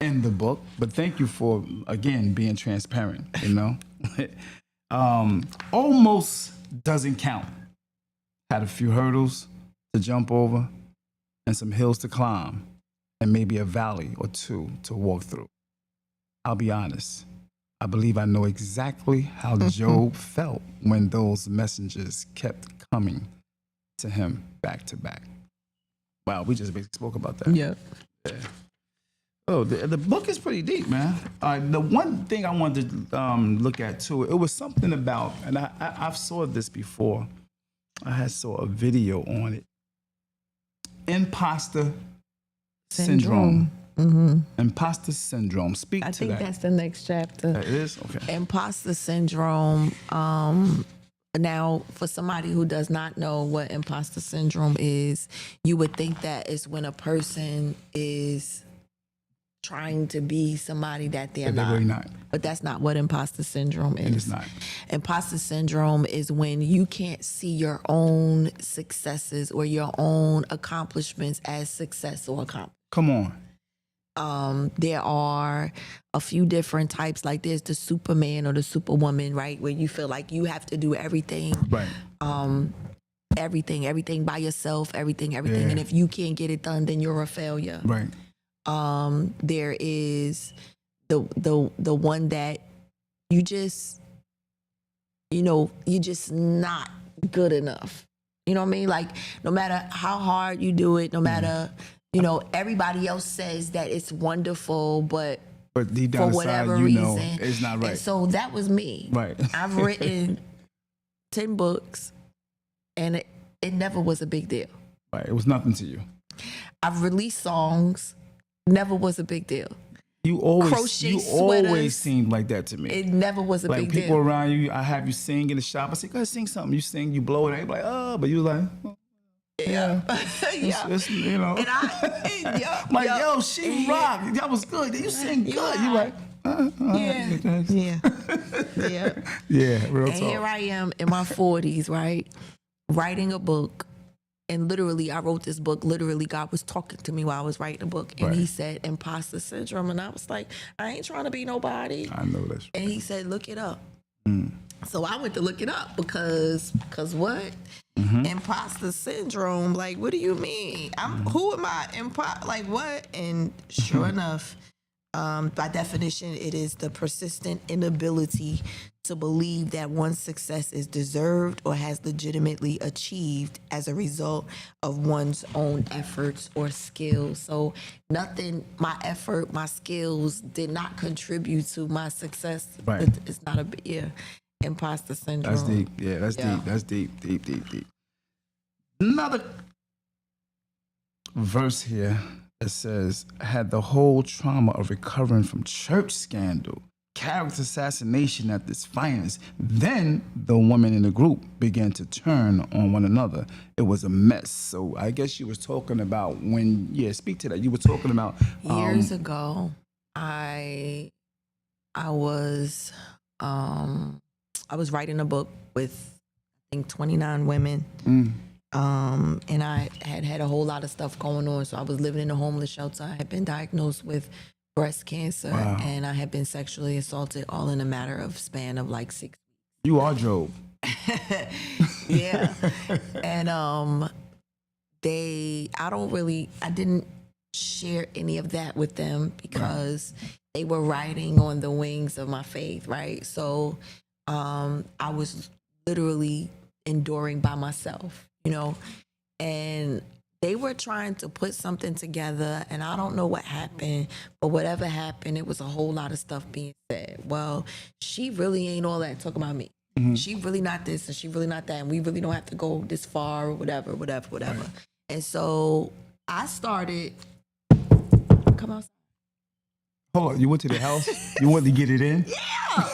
in the book, but thank you for, again, being transparent, almost doesn't count. Had a few hurdles to jump over and some hills to climb and maybe a valley or two to walk through. I'll be honest. I believe I know exactly how Job felt when those messengers kept coming to him back to back. Wow, we just basically spoke about that. Yeah. Oh, the book is pretty deep, man. The one thing I wanted to look at too, it was something about, and I've saw this before. I had saw a video on it. Imposter syndrome. Imposter syndrome. Speak I to think that. that's the next chapter. It is? Okay. Imposter syndrome. Now, for somebody who does not know what imposter syndrome is, you would think that is when a person is trying to be somebody that they're They're not. really not. But that's not what imposter syndrome is. It is not. Imposter syndrome is when you can't see your own successes or your own accomplishments as success or accomplishment. Come on. There are a few different types. Like there's the Superman or the Superwoman, right? Where you feel like you have to do everything. Right. Everything by yourself, everything. Yeah. And if you can't get it done, then you're a failure. Right. There is the one that you just, you're just not good enough. You know what I mean? Like no matter how hard you do it, no matter, everybody else says that it's wonderful, but deep for down whatever inside, reason, it's not right. And so that was me. Right. I've written 10 books and it never was a big deal. Right. It was nothing to you. I've released songs, never was a big deal. You always sweaters, seemed like that to me. It never was a like big people deal. around you, I have you sing in the shop. I say, go ahead, sing something. You sing, you blow it. They be like, oh, but you was like, oh, yeah. It's, And I'm like, yo, she rocked. That was good. You sing good. You like, yeah. Yeah, real And talk. here I am in my 40s, right? Writing a book. And literally, I wrote this book. Literally, God was talking to me while I was writing the book. And He said, imposter syndrome. And I was like, I ain't trying to be nobody. I know that's right. And He said, look it up. So I went to look it up because what? Imposter syndrome. Like, what do you mean? Who am I? Like, what? And sure enough, by definition, it is the persistent inability to believe that one's success is deserved or has legitimately achieved as a result of one's own efforts or skills. So nothing, my effort, my skills did not contribute to my success. Right. It's not imposter syndrome. That's deep. Yeah, that's deep. That's deep. Another verse here that says, had the whole trauma of recovering from church scandal, character assassination at its finest. Then the women in the group began to turn on one another. It was a mess. So I guess you was talking about speak to that. You were talking about years ago, I was writing a book with I think 29 women. And I had a whole lot of stuff going on. So I was living in a homeless shelter. I had been diagnosed with breast cancer, and I had been sexually assaulted all in a matter of span of like 6 weeks. You are Job. Yeah. And I didn't share any of that with them because they were riding on the wings of my faith, right? So I was literally enduring by myself, and they were trying to put something together, and I don't know what happened, but whatever happened, it was a whole lot of stuff being said. Well, she really ain't all that talking about me. She really not this and she really not that, and we really don't have to go this far or whatever. Right. And so I started, come outside. Hold on, you went to the house? You wanted to get it in? Yeah.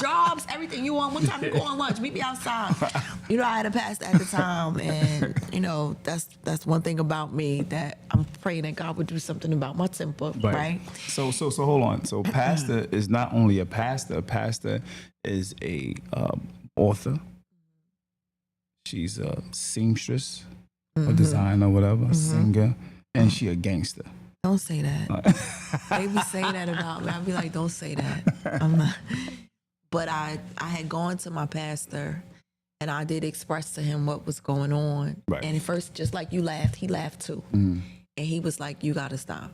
Jobs, everything you want. What time you go on lunch? Meet me outside. I had a pastor at the time, and that's one thing about me that I'm praying that God would do something about my temper, right? So hold on. So pastor is not only a pastor. A pastor is a author. She's a seamstress, a designer, whatever, a singer, and she a gangster. Don't say that. They be saying that about me. I'd be like, don't say that. I'm not. But I had gone to my pastor, and I did express to him what was going on. Right. And at first, just like you laughed, he laughed too. And he was like, you got to stop.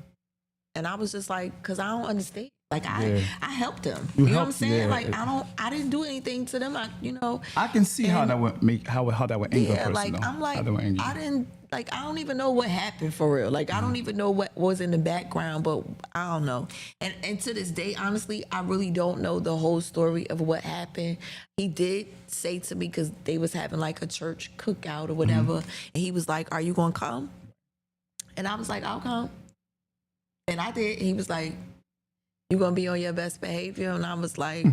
And I was just like, because I don't understand. Like I helped them. You know what I'm saying? Like I didn't do anything to them. I can see how that would anger a person. I'm like, like, I don't even know what happened for real. Like, I don't even know what was in the background, but I don't know. And to this day, honestly, I really don't know the whole story of what happened. He did say to me, because they was having like a church cookout or whatever, and he was like, "Are you gonna come?" And I was like, "I'll come." And I did. He was like, "You gonna be on your best behavior?" And I was like,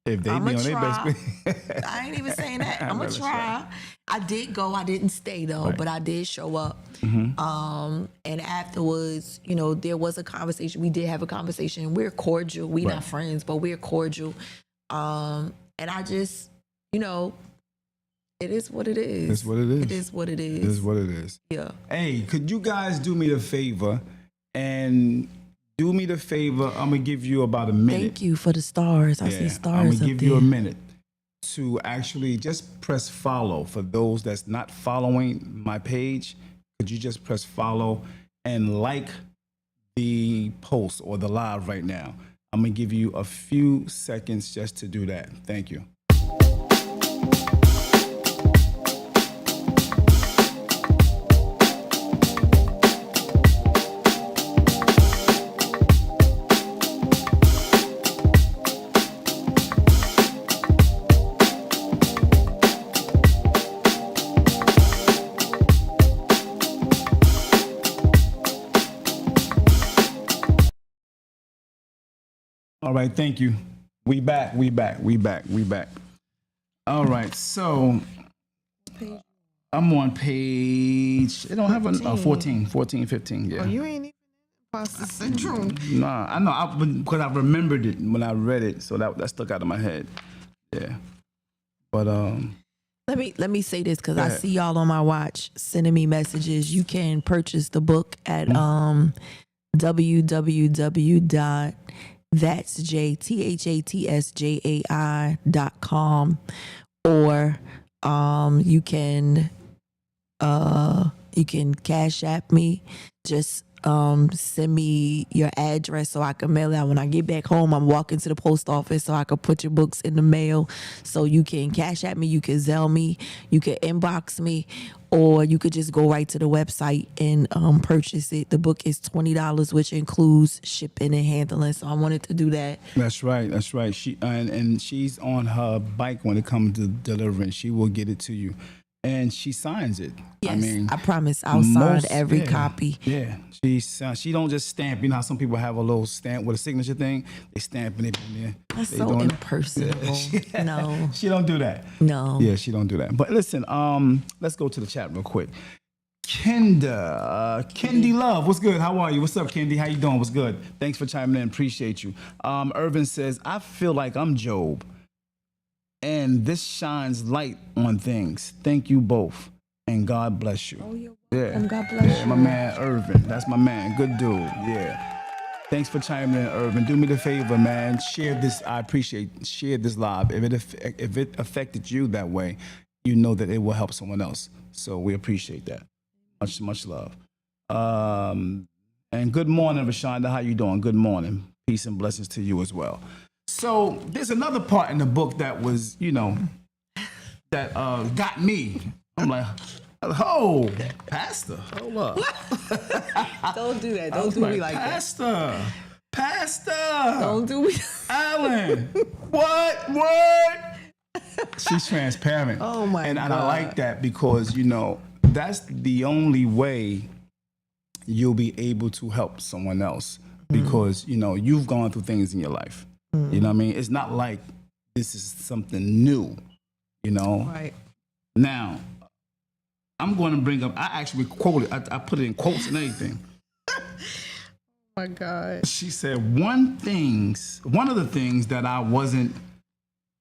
If they I'm be gonna on their try. best. I ain't even saying that. I'm gonna That's try. I did go. I didn't stay though, Right. but I did show up. And afterwards, there was a conversation. We did have a conversation. We're cordial. We Right. not friends, but we're cordial. And I just, it is what it is. It's what it is. It is what it is. It is what it is. Yeah. Hey, could you guys do me the favor and do me the favor? I'm gonna give you about a minute. Thank you for the stars. I see stars I'm up gonna give there. you a minute to actually just press follow. For those that's not following my page, could you just press follow and like the post or the live right now? I'm gonna give you a few seconds just to do that. Thank you. All right, thank you. We back. All right, so I'm on page, it don't have a 14, 15, yeah. Oh, you ain't even imposter syndrome. Nah, I know, because I remembered it when I read it, so that stuck out of my head. Yeah. But, Let me say this, because I ahead. see y'all on my watch sending me messages. You can purchase the book at www.thatsjai.com, or you can Cash App me. Just send me your address so I can mail it out. When I get back home, I'm walking to the post office so I can put your books in the mail. So you can Cash App me, you can Zelle me, you can inbox me, or you could just go right to the website and purchase it. The book is $20, which includes shipping and handling. So I wanted to do that. that's right. She and she's on her bike when it comes to delivering. She will get it to you. And she signs it. Yes, I mean, I promise I'll sign every yeah, copy. Yeah, she don't just stamp. You know how some people have a little stamp with a signature thing. They stamping it in there. That's They so doing it. impersonable. No. She don't do that. No. Yeah, she don't do that. But listen, let's go to the chat real quick. Kendi Love, what's good? How are you? What's up, Kendi? How you doing? What's good? Thanks for chiming in. Appreciate you. Irvin says, I feel like I'm Job, and this shines light on things. Thank you both, and God bless you. Oh, you're Yeah, welcome. God bless yeah, you. my man Irvin. That's my man. Good dude. Yeah. Thanks for chiming in, Irvin. Do me the favor, man. Share this. I appreciate. Share this live. If it affected you that way, you know that it will help someone else. So we appreciate that. Much love. And good morning, Rashonda. How you doing? Good morning. Peace and blessings to you as well. So there's another part in the book that was, that got me. I'm like, oh, Pastor, hold up. Don't do that. I Don't was do me like that. Pastor. Don't do me. Alan, what? She's transparent. Oh, my and God. I like that because, that's the only way you'll be able to help someone else because, you've gone through things in your life. You know what I mean? It's not like this is something new, Right. Now, I'm going to bring up, I actually quoted, I put it in quotes and everything. Oh my God. She said, one of the things that I wasn't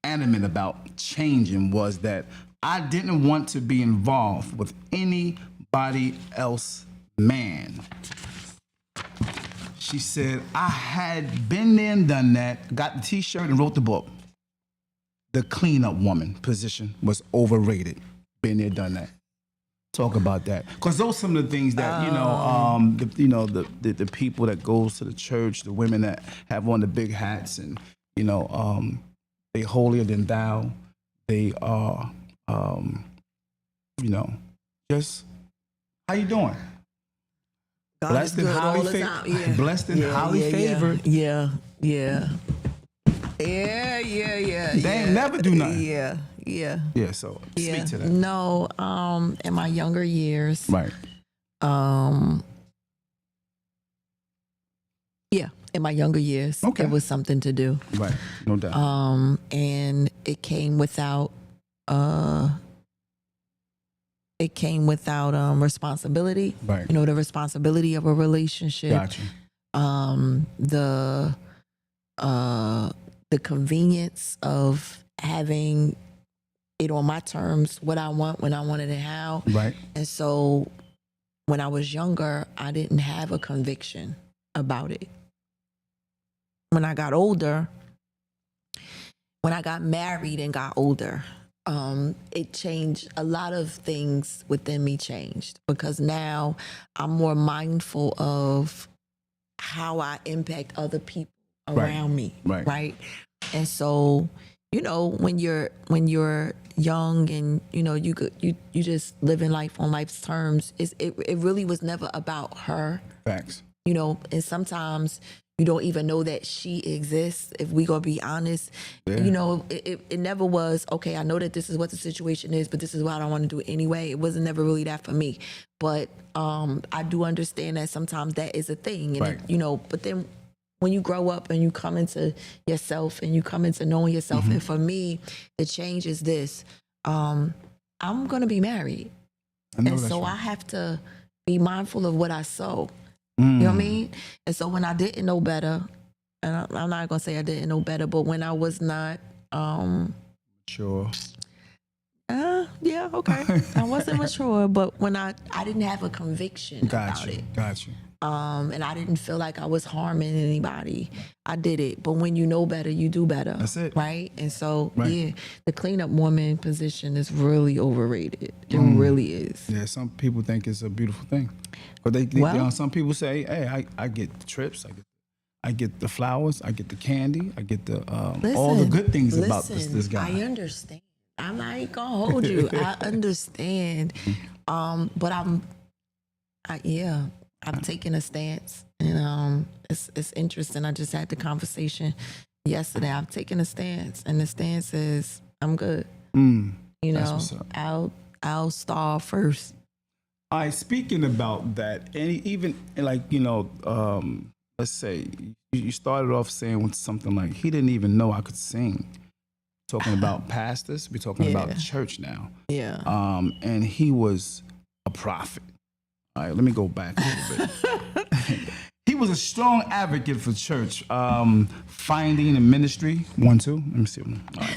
adamant about changing was that I didn't want to be involved with anybody else, man. She said, I had been there and done that, got the t-shirt and wrote the book. The cleanup woman position was overrated. Been there, done that. Talk about that, because those are some of the things that the people that goes to the church, the women that have on the big hats, and they holier than thou. They are just How you doing? God Blessed is and good highly all the favored. time. Yeah. Blessed and highly favored. Yeah. They ain't never do nothing. Yeah. Yeah, so speak to that. No, in my younger years, Right. yeah, in my younger years, Okay. it was something to do. Right. No doubt. And it came without responsibility. Right. You know, the responsibility of a relationship. Got you. The convenience of having it on my terms, what I want, when I want it, and how. Right. And so when I was younger, I didn't have a conviction about it. When I got older, when I got married and got older, it changed. A lot of things within me changed because now I'm more mindful of how I impact other people around me. Right. And so, you know, when you're young and you just living life on life's terms, it really was never about her. Facts. You know, and sometimes you don't even know that she exists. If we gonna be honest, you know, it never was, okay, I know that this is what the situation is, but this is what I don't want to do anyway. It wasn't never really that for me. But I do understand that sometimes that is a thing. And you know, but then when you grow up and you come into yourself and you come into knowing yourself, and for me, the change is this. I'm gonna be married. And so I have to be mindful of what I sow. You know what I mean? And so when I didn't know better, and I'm not gonna say I didn't know better, but when I was not Sure. yeah, okay. I wasn't mature, but when I didn't have a conviction about it. Got you. And I didn't feel like I was harming anybody. I did it. But when you know better, you do better. That's it. Right? And so, yeah, the cleanup woman position is really overrated. It really is. Yeah, some people think it's a beautiful thing. But some people say, hey, I get the trips, I get the flowers, I get the candy, I get the all the good things about this guy. I understand. I'm not even gonna hold you. I understand. But I'm taking a stance, and it's interesting. I just had the conversation yesterday. I'm taking a stance, and the stance is I'm good. You know, I'll stall first. All right, speaking about that, and even like, you know, let's say you started off saying something like, he didn't even know I could sing. Talking about pastors, we're talking about the church now. Yeah. And he was a prophet. All right, let me go back a little bit. He was a strong advocate for church, finding and ministry. 1, 2. Let me see. All right.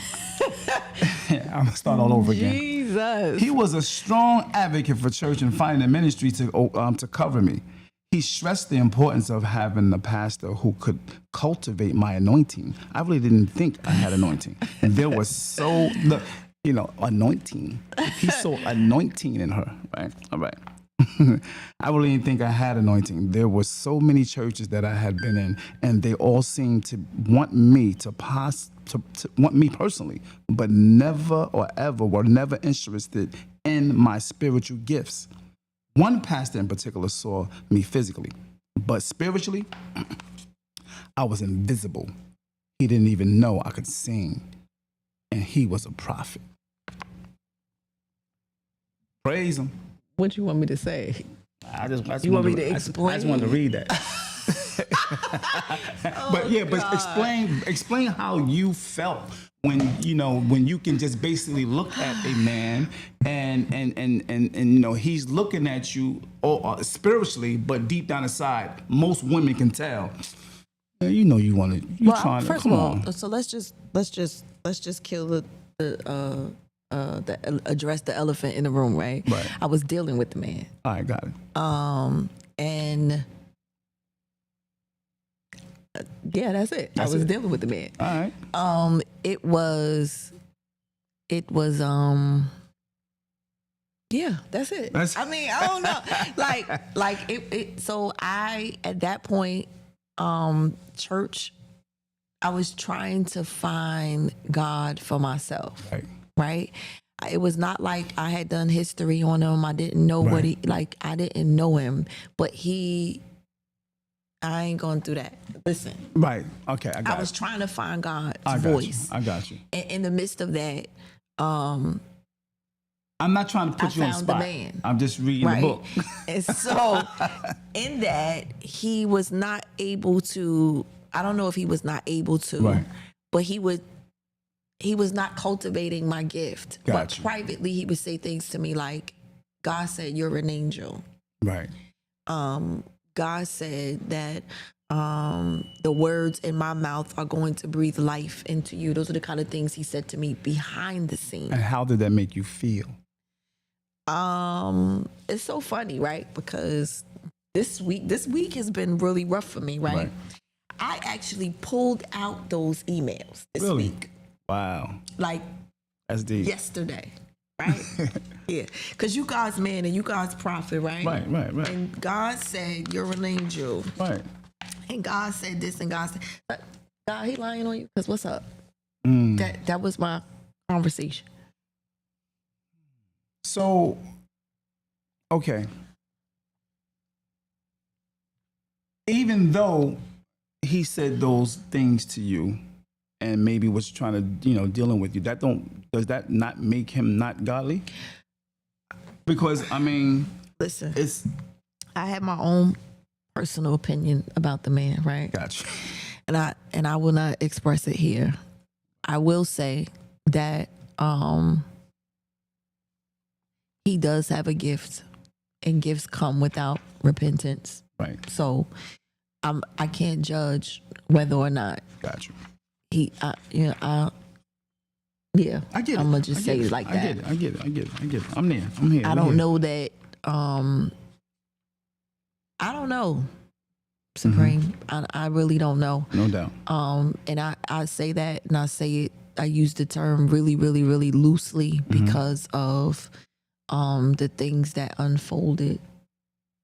I'm gonna start all over again. Jesus. He was a strong advocate for church and finding a ministry to cover me. He stressed the importance of having a pastor who could cultivate my anointing. I really didn't think I had anointing. And there was anointing. He saw anointing in her, right? All right. I really didn't think I had anointing. There were so many churches that I had been in, and they all seemed to want me to want me personally, but never or ever were never interested in my spiritual gifts. One pastor in particular saw me physically, but spiritually, I was invisible. He didn't even know I could sing, and he was a prophet. Praise him. What you want me to say? I just you want me to explain? I just wanted to read that. But explain how you felt when you can just basically look at a man and you know he's looking at you spiritually, but deep down inside, most women can tell. You know you want to. You trying to first come of all, on. so let's just kill address the elephant in the room, right? Right. I was dealing with the man. All right, got it. And yeah, that's it. I was dealing with the man. All right. It was yeah, that's it. I mean, I don't know. like it so I at that point, church, I was trying to find God for myself. Right. Right? It was not like I had done history on him. I didn't know what he like. I didn't know him, but I ain't going through that. Listen. Right. Okay. I was trying to find God's I got voice. You. I got you. In the midst of that, I'm not trying to put you on the spot. I'm just reading the book. And so in that, he was not able to, I don't know if he was not able to, but he was not cultivating my gift. But privately, he would say things to me like, God said, you're an angel. Right. God said that the words in my mouth are going to breathe life into you. Those are the kind of things he said to me behind the scenes. And how did that make you feel? It's so funny, right? Because this week has been really rough for me, right? I actually pulled out those emails this week. Wow. Like that's deep. Yesterday, right? Yeah. Because you God's man and you God's prophet, right? Right. And God said, you're an angel. Right. And God said this and God said, God, he lying on you? Because what's up? That was my conversation. So, okay. Even though he said those things to you and maybe was trying to, dealing with you, does that not make him not godly? Because, I mean, listen, I have my own personal opinion about the man, right? Gotcha. And I will not express it here. I will say that he does have a gift, and gifts come without repentance. Right. So I can't judge whether or not. Gotcha. Yeah. I get it. I'm gonna just say it like that. I get it. I'm there. I'm here. I don't know that. I don't know, Supreme. I really don't know. No doubt. And I say that, and I say it. I use the term really, really, really loosely because of the things that unfolded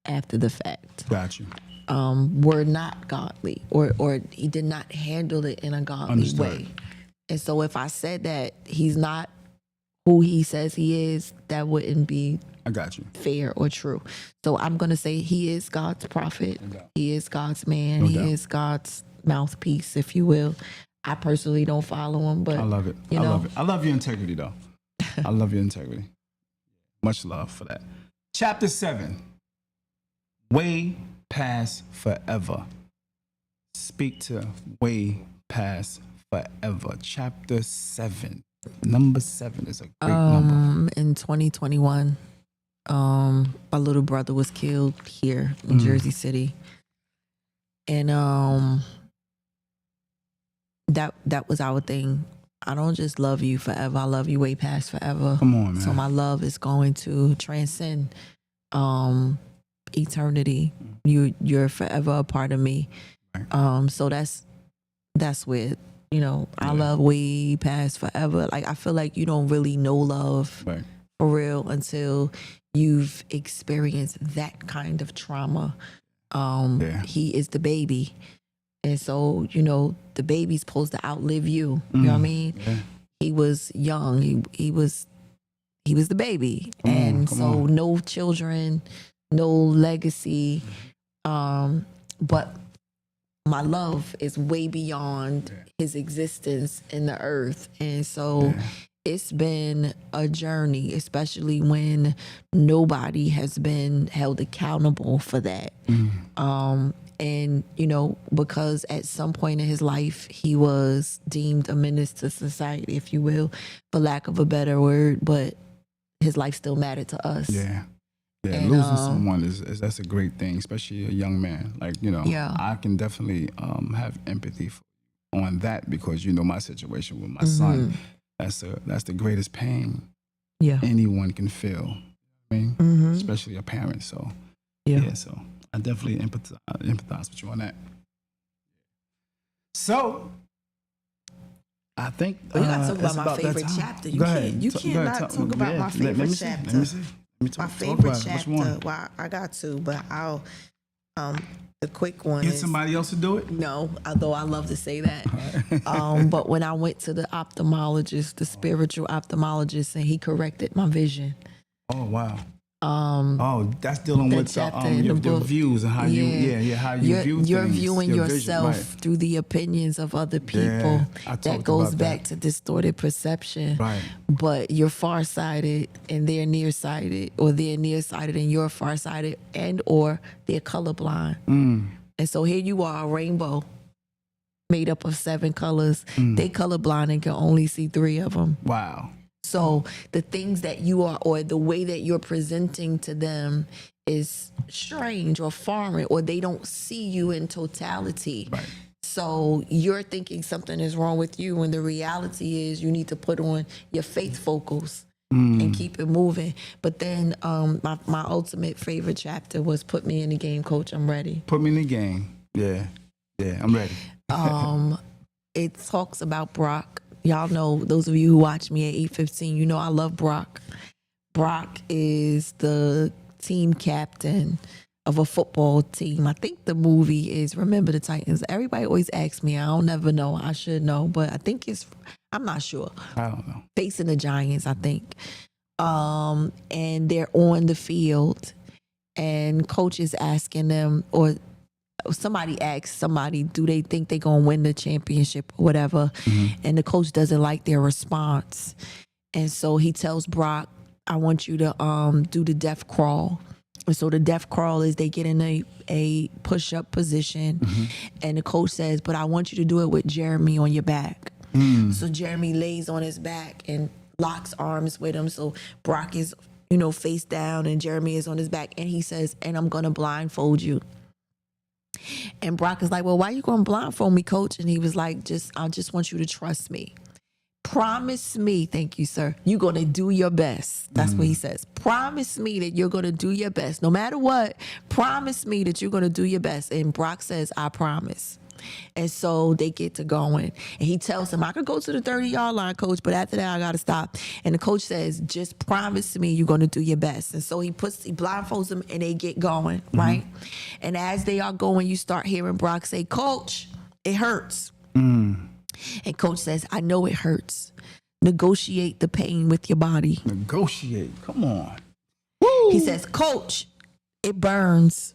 after the fact. Gotcha. Were not godly, or he did not handle it in a godly way. And so if I said that he's not who he says he is, that wouldn't be fair or true. So I'm going to say he is God's prophet. He is God's man. He is God's mouthpiece, if you will. I personally don't follow him, but I love it. I love it. I love your integrity, though. I love your integrity. Much love for that. Chapter 7. Way past forever. Speak to way past forever. Chapter 7. Number 7 is a great number. In 2021, my little brother was killed here in Jersey City, and that was our thing. I don't just love you forever. I love you way past forever. Come on, man. So my love is going to transcend eternity. You're forever a part of me. Right. So that's where, I love way past forever. Like, I feel like you don't really know love for real until you've experienced that kind of trauma. He is the baby. And so, the baby's supposed to outlive you. You know what I mean? Yeah. He was young. He was the baby. Come on. No children, no legacy. But my love is way beyond his existence in the earth. And so it's been a journey, especially when nobody has been held accountable for that. And, because at some point in his life, he was deemed a menace to society, if you will, for lack of a better word, but his life still mattered to us. Yeah. And losing someone that's a great thing, especially a young man. Like, I can definitely have empathy on that because, my situation with my son, that's the greatest pain anyone can feel. I mean, especially a parent. So, so I definitely empathize with you on that. So, I think we got to talk about my favorite chapter. You cannot talk about my favorite chapter. Let me see. My favorite chapter. Well, I got to, but I'll The quick one Get is somebody else to do it? no, although I love to say that. But when I went to the ophthalmologist, the spiritual ophthalmologist, and he corrected my vision. Oh, wow. Oh, that's dealing with chapter in the your book. views and how how you view things. You're viewing your vision, yourself right. through the opinions of other people. Yeah, I that talked goes about back that. to distorted perception. Right. But you're farsighted and they're nearsighted, or they're nearsighted and you're farsighted, and or they're colorblind. And so here you are, a rainbow made up of 7 colors. They colorblind and can only see 3 of them. Wow. So the things that you are, or the way that you're presenting to them, is strange or foreign, or they don't see you in totality. Right. So you're thinking something is wrong with you, when the reality is you need to put on your faith focals and keep it moving. But then my ultimate favorite chapter was Put Me in the Game, Coach, I'm ready. Put me in the game. Yeah. Yeah, I'm ready. It talks about Brock. Y'all know, those of you who watch me at 8:15, you know I love Brock. Brock is the team captain of a football team. I think the movie is Remember the Titans. Everybody always asks me. I don't never know. I should know, but I think I'm not sure. I don't know. Facing the Giants, I think. And they're on the field, and coach is asking them, or somebody asks somebody, do they think they're going to win the championship or whatever? And the coach doesn't like their response. And so he tells Brock, I want you to do the death crawl. And so the death crawl is they get in a push-up position, and the coach says, but I want you to do it with Jeremy on your back. So Jeremy lays on his back and locks arms with him. So Brock is, face down, and Jeremy is on his back. And he says, and I'm going to blindfold you. And Brock is like, well, why are you going to blindfold me, coach? And he was like, I just want you to trust me. Promise me, thank you, sir, you're going to do your best. That's what he says. Promise me that you're going to do your best. No matter what, promise me that you're going to do your best. And Brock says, I promise. And so they get to going. And he tells him, I could go to the 30-yard line, coach, but after that, I got to stop. And the coach says, just promise me you're going to do your best. And so he blindfolds them, and they get going, right? And as they are going, you start hearing Brock say, Coach, it hurts. And coach says, I know it hurts. Negotiate the pain with your body. Negotiate. Come on. He says, Coach, it burns.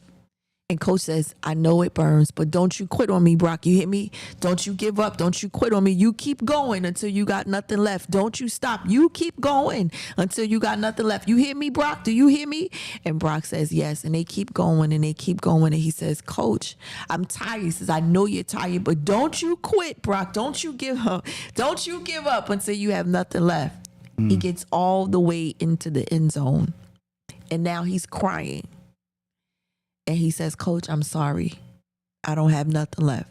And coach says, I know it burns, but don't you quit on me, Brock. You hear me? Don't you give up. Don't you quit on me. You keep going until you got nothing left. Don't you stop. You keep going until you got nothing left. You hear me, Brock? Do you hear me? And Brock says, yes. And they keep going, and they keep going. And he says, Coach, I'm tired. He says, I know you're tired, but don't you quit, Brock. Don't you give up. Don't you give up until you have nothing left. He gets all the way into the end zone, and now he's crying. And he says, Coach, I'm sorry. I don't have nothing left.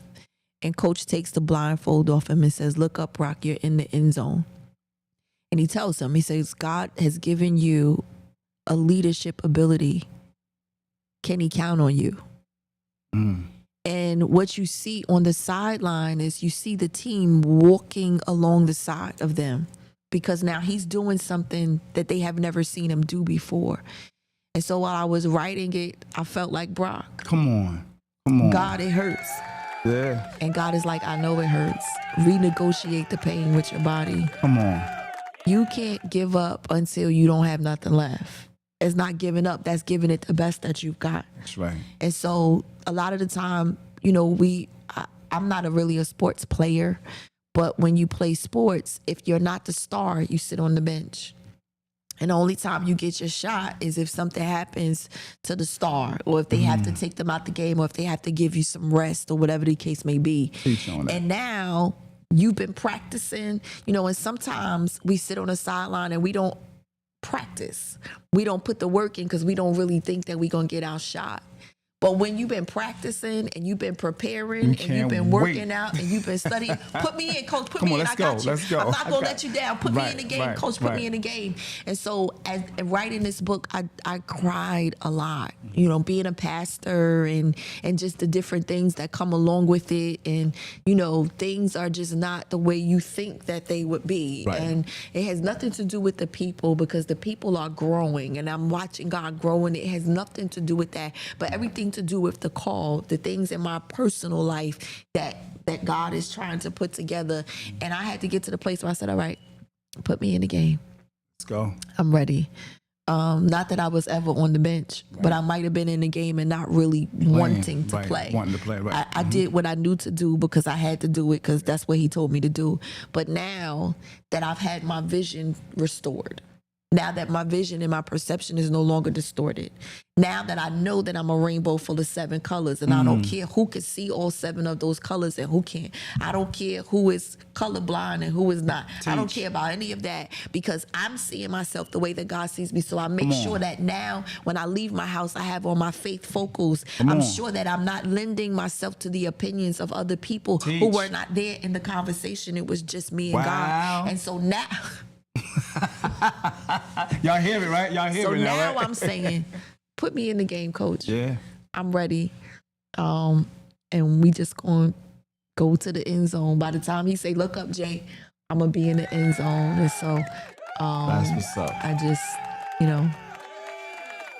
And coach takes the blindfold off him and says, look up, Brock, you're in the end zone. And he tells him, he says, God has given you a leadership ability. Can he count on you? And what you see on the sideline is you see the team walking along the side of them, because now he's doing something that they have never seen him do before. And so while I was writing it, I felt like Brock. Come on. God, it hurts. Yeah. And God is like, I know it hurts. Renegotiate the pain with your body. Come on. You can't give up until you don't have nothing left. It's not giving up. That's giving it the best that you've got. That's right. And so a lot of the time, I'm not really a sports player, but when you play sports, if you're not the star, you sit on the bench. And the only time you get your shot is if something happens to the star, or if they have to take them out the game, or if they have to give you some rest, or whatever the case may be. And now you've been practicing, and sometimes we sit on the sideline and we don't practice. We don't put the work in because we don't really think that we're going to get our shot. But when you've been practicing and you've been preparing and you've been working out and you've been studying, put me in, coach, put me in, I got you. Let's go. I'm not going to let you down. Put me in the game, coach, put me in the game. And so as writing this book, I cried a lot, being a pastor and just the different things that come along with it. And, things are just not the way you think that they would be. Right. And it has nothing to do with the people, because the people are growing and I'm watching God grow, and it has nothing to do with that. But everything nothing to do with the call, the things in my personal life that God is trying to put together. And I had to get to the place where I said, all right, put me in the game. Let's go. I'm ready. Not that I was ever on the bench, but I might have been in the game and not really wanting to play. Wanting to play, right. I did what I knew to do because I had to do it because that's what he told me to do. But now that I've had my vision restored, now that my vision and my perception is no longer distorted, now that I know that I'm a rainbow full of 7 colors, and I don't care who can see all 7 of those colors and who can't. I don't care who is colorblind and who is not. I don't care about any of that because I'm seeing myself the way that God sees me. So I make sure that now when I leave my house, I have on my faith focals. I'm sure that I'm not lending myself to the opinions of other people who were not there in the conversation. It was just me and God. And so now... Y'all hear it, right? Y'all hear so it now, now right? I'm saying, put me in the game, coach. Yeah. I'm ready. And we just going to go to the end zone. By the time he say, look up, Jay, I'm going to be in the end zone. And so That's what's up. I just, you know.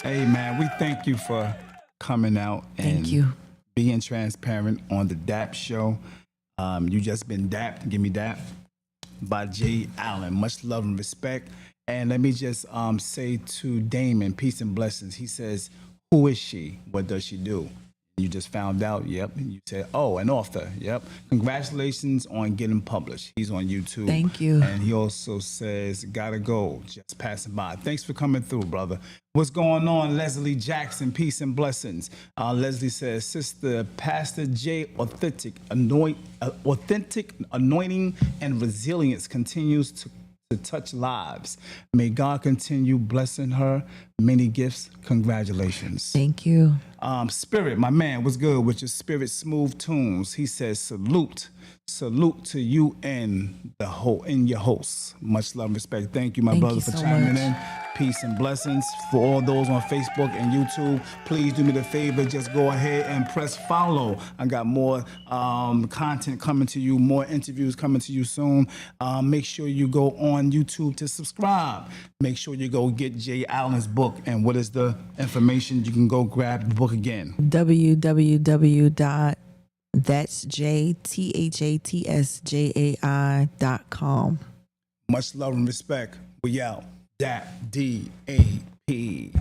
Hey, man, we thank you for coming out and Thank you. being transparent on the D.A.P show. You just been dapped. Give me DAP by Jay Allen. Much love and respect. And let me just say to Damon, peace and blessings. He says, who is she? What does she do? You just found out, yep. And you said, oh, an author, yep. Congratulations on getting published. He's on YouTube. Thank you. And he also says, gotta go, just passing by. Thanks for coming through, brother. What's going on, Leslie Jackson? Peace and blessings. Leslie says, Sister Pastor J, authentic anointing and resilience continues to touch lives. May God continue blessing her. Many gifts. Congratulations. Thank you. Spirit, my man, what's good with your Spirit Smooth Tunes? He says, salute to you and your hosts. Much love and respect. Thank you, my brother, for chiming in. Peace and blessings. For all those on Facebook and YouTube, please do me the favor, just go ahead and press follow. I got more content coming to you, more interviews coming to you soon. Make sure you go on YouTube to subscribe. Make sure you go get Jay Allen's book. And what is the information? You can go grab the book again. www.thatsjai.com. Much love and respect. We out. That D.A.P.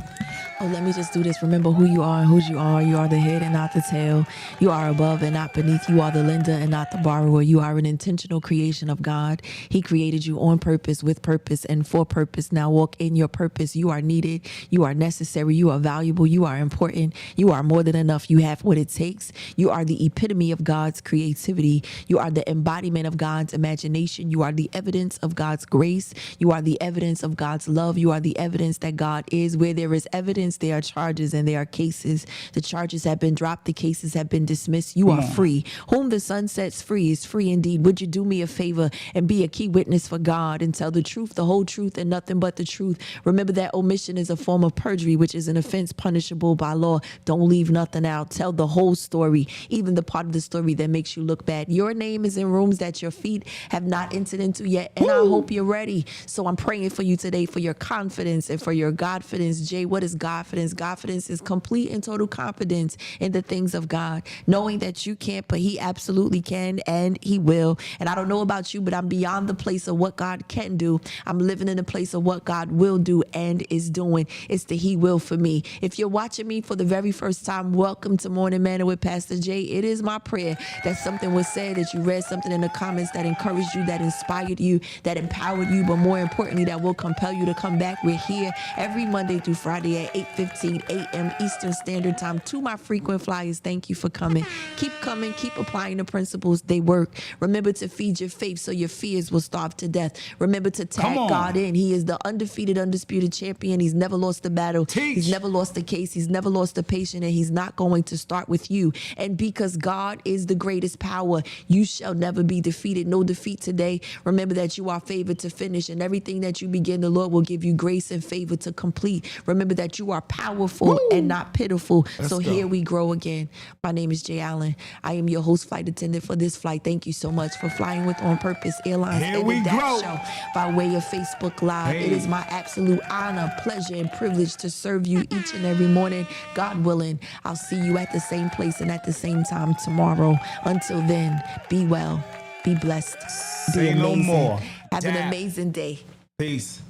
Oh, let me just do this. Remember who you are and whose you are. You are the head and not the tail. You are above and not beneath. You are the lender and not the borrower. You are an intentional creation of God. He created you on purpose, with purpose, and for purpose. Now walk in your purpose. You are needed. You are necessary. You are valuable. You are important. You are more than enough. You have what it takes. You are the epitome of God's creativity. You are the embodiment of God's imagination. You are the evidence of God's grace. You are the evidence of God's love. You are the evidence that God is. Where there is evidence, there are charges and there are cases. The charges have been dropped. The cases have been dismissed. You are free. Whom the Son sets free is free indeed. Would you do me a favor and be a key witness for God and tell the truth, the whole truth, and nothing but the truth? Remember that omission is a form of perjury, which is an offense punishable by law. Don't leave nothing out. Tell the whole story, even the part of the story that makes you look bad. Your name is in rooms that your feet have not entered into yet, and I hope you're ready. So I'm praying for you today for your confidence and for your Godfidence. Jay, what is Godfidence? Godfidence is complete and total confidence in the things of God, knowing that you can't, but he absolutely can and he will. And I don't know about you, but I'm beyond the place of what God can do. I'm living in the place of what God will do and is doing. It's the he will for me. If you're watching me for the very first time, welcome to Morning Manna with Pastor Jay. It is my prayer that something was said, that you read something in the comments that encouraged you, that inspired you, that empowered you, but more importantly, that will compel you to come back. We're here every Monday through Friday at 8:15 a.m. Eastern Standard Time. To my frequent flyers, thank you for coming. Keep coming. Keep applying the principles. They work. Remember to feed your faith so your fears will starve to death. Remember to tag God in. He is the undefeated, undisputed champion. He's never lost a battle. He's never lost a case. He's never lost a patient, and he's not going to start with you. And because God is the greatest power, you shall never be defeated. No defeat today. Remember that you are favored to finish, and everything that you begin, the Lord will give you grace and favor to complete. Remember that you are are powerful and not pitiful. So go. here we grow again. My name is Jay Allen. I am your host flight attendant for this flight. Thank you so much for flying with On Purpose Airlines Here and we the D.A.P grow. show by way of Facebook Live. Hey. It is my absolute honor, pleasure, and privilege to serve you each and every morning. God willing, I'll see you at the same place and at the same time tomorrow. Until then, be well, be blessed, be Say no amazing. more. Have an D.A.P. amazing day. Peace.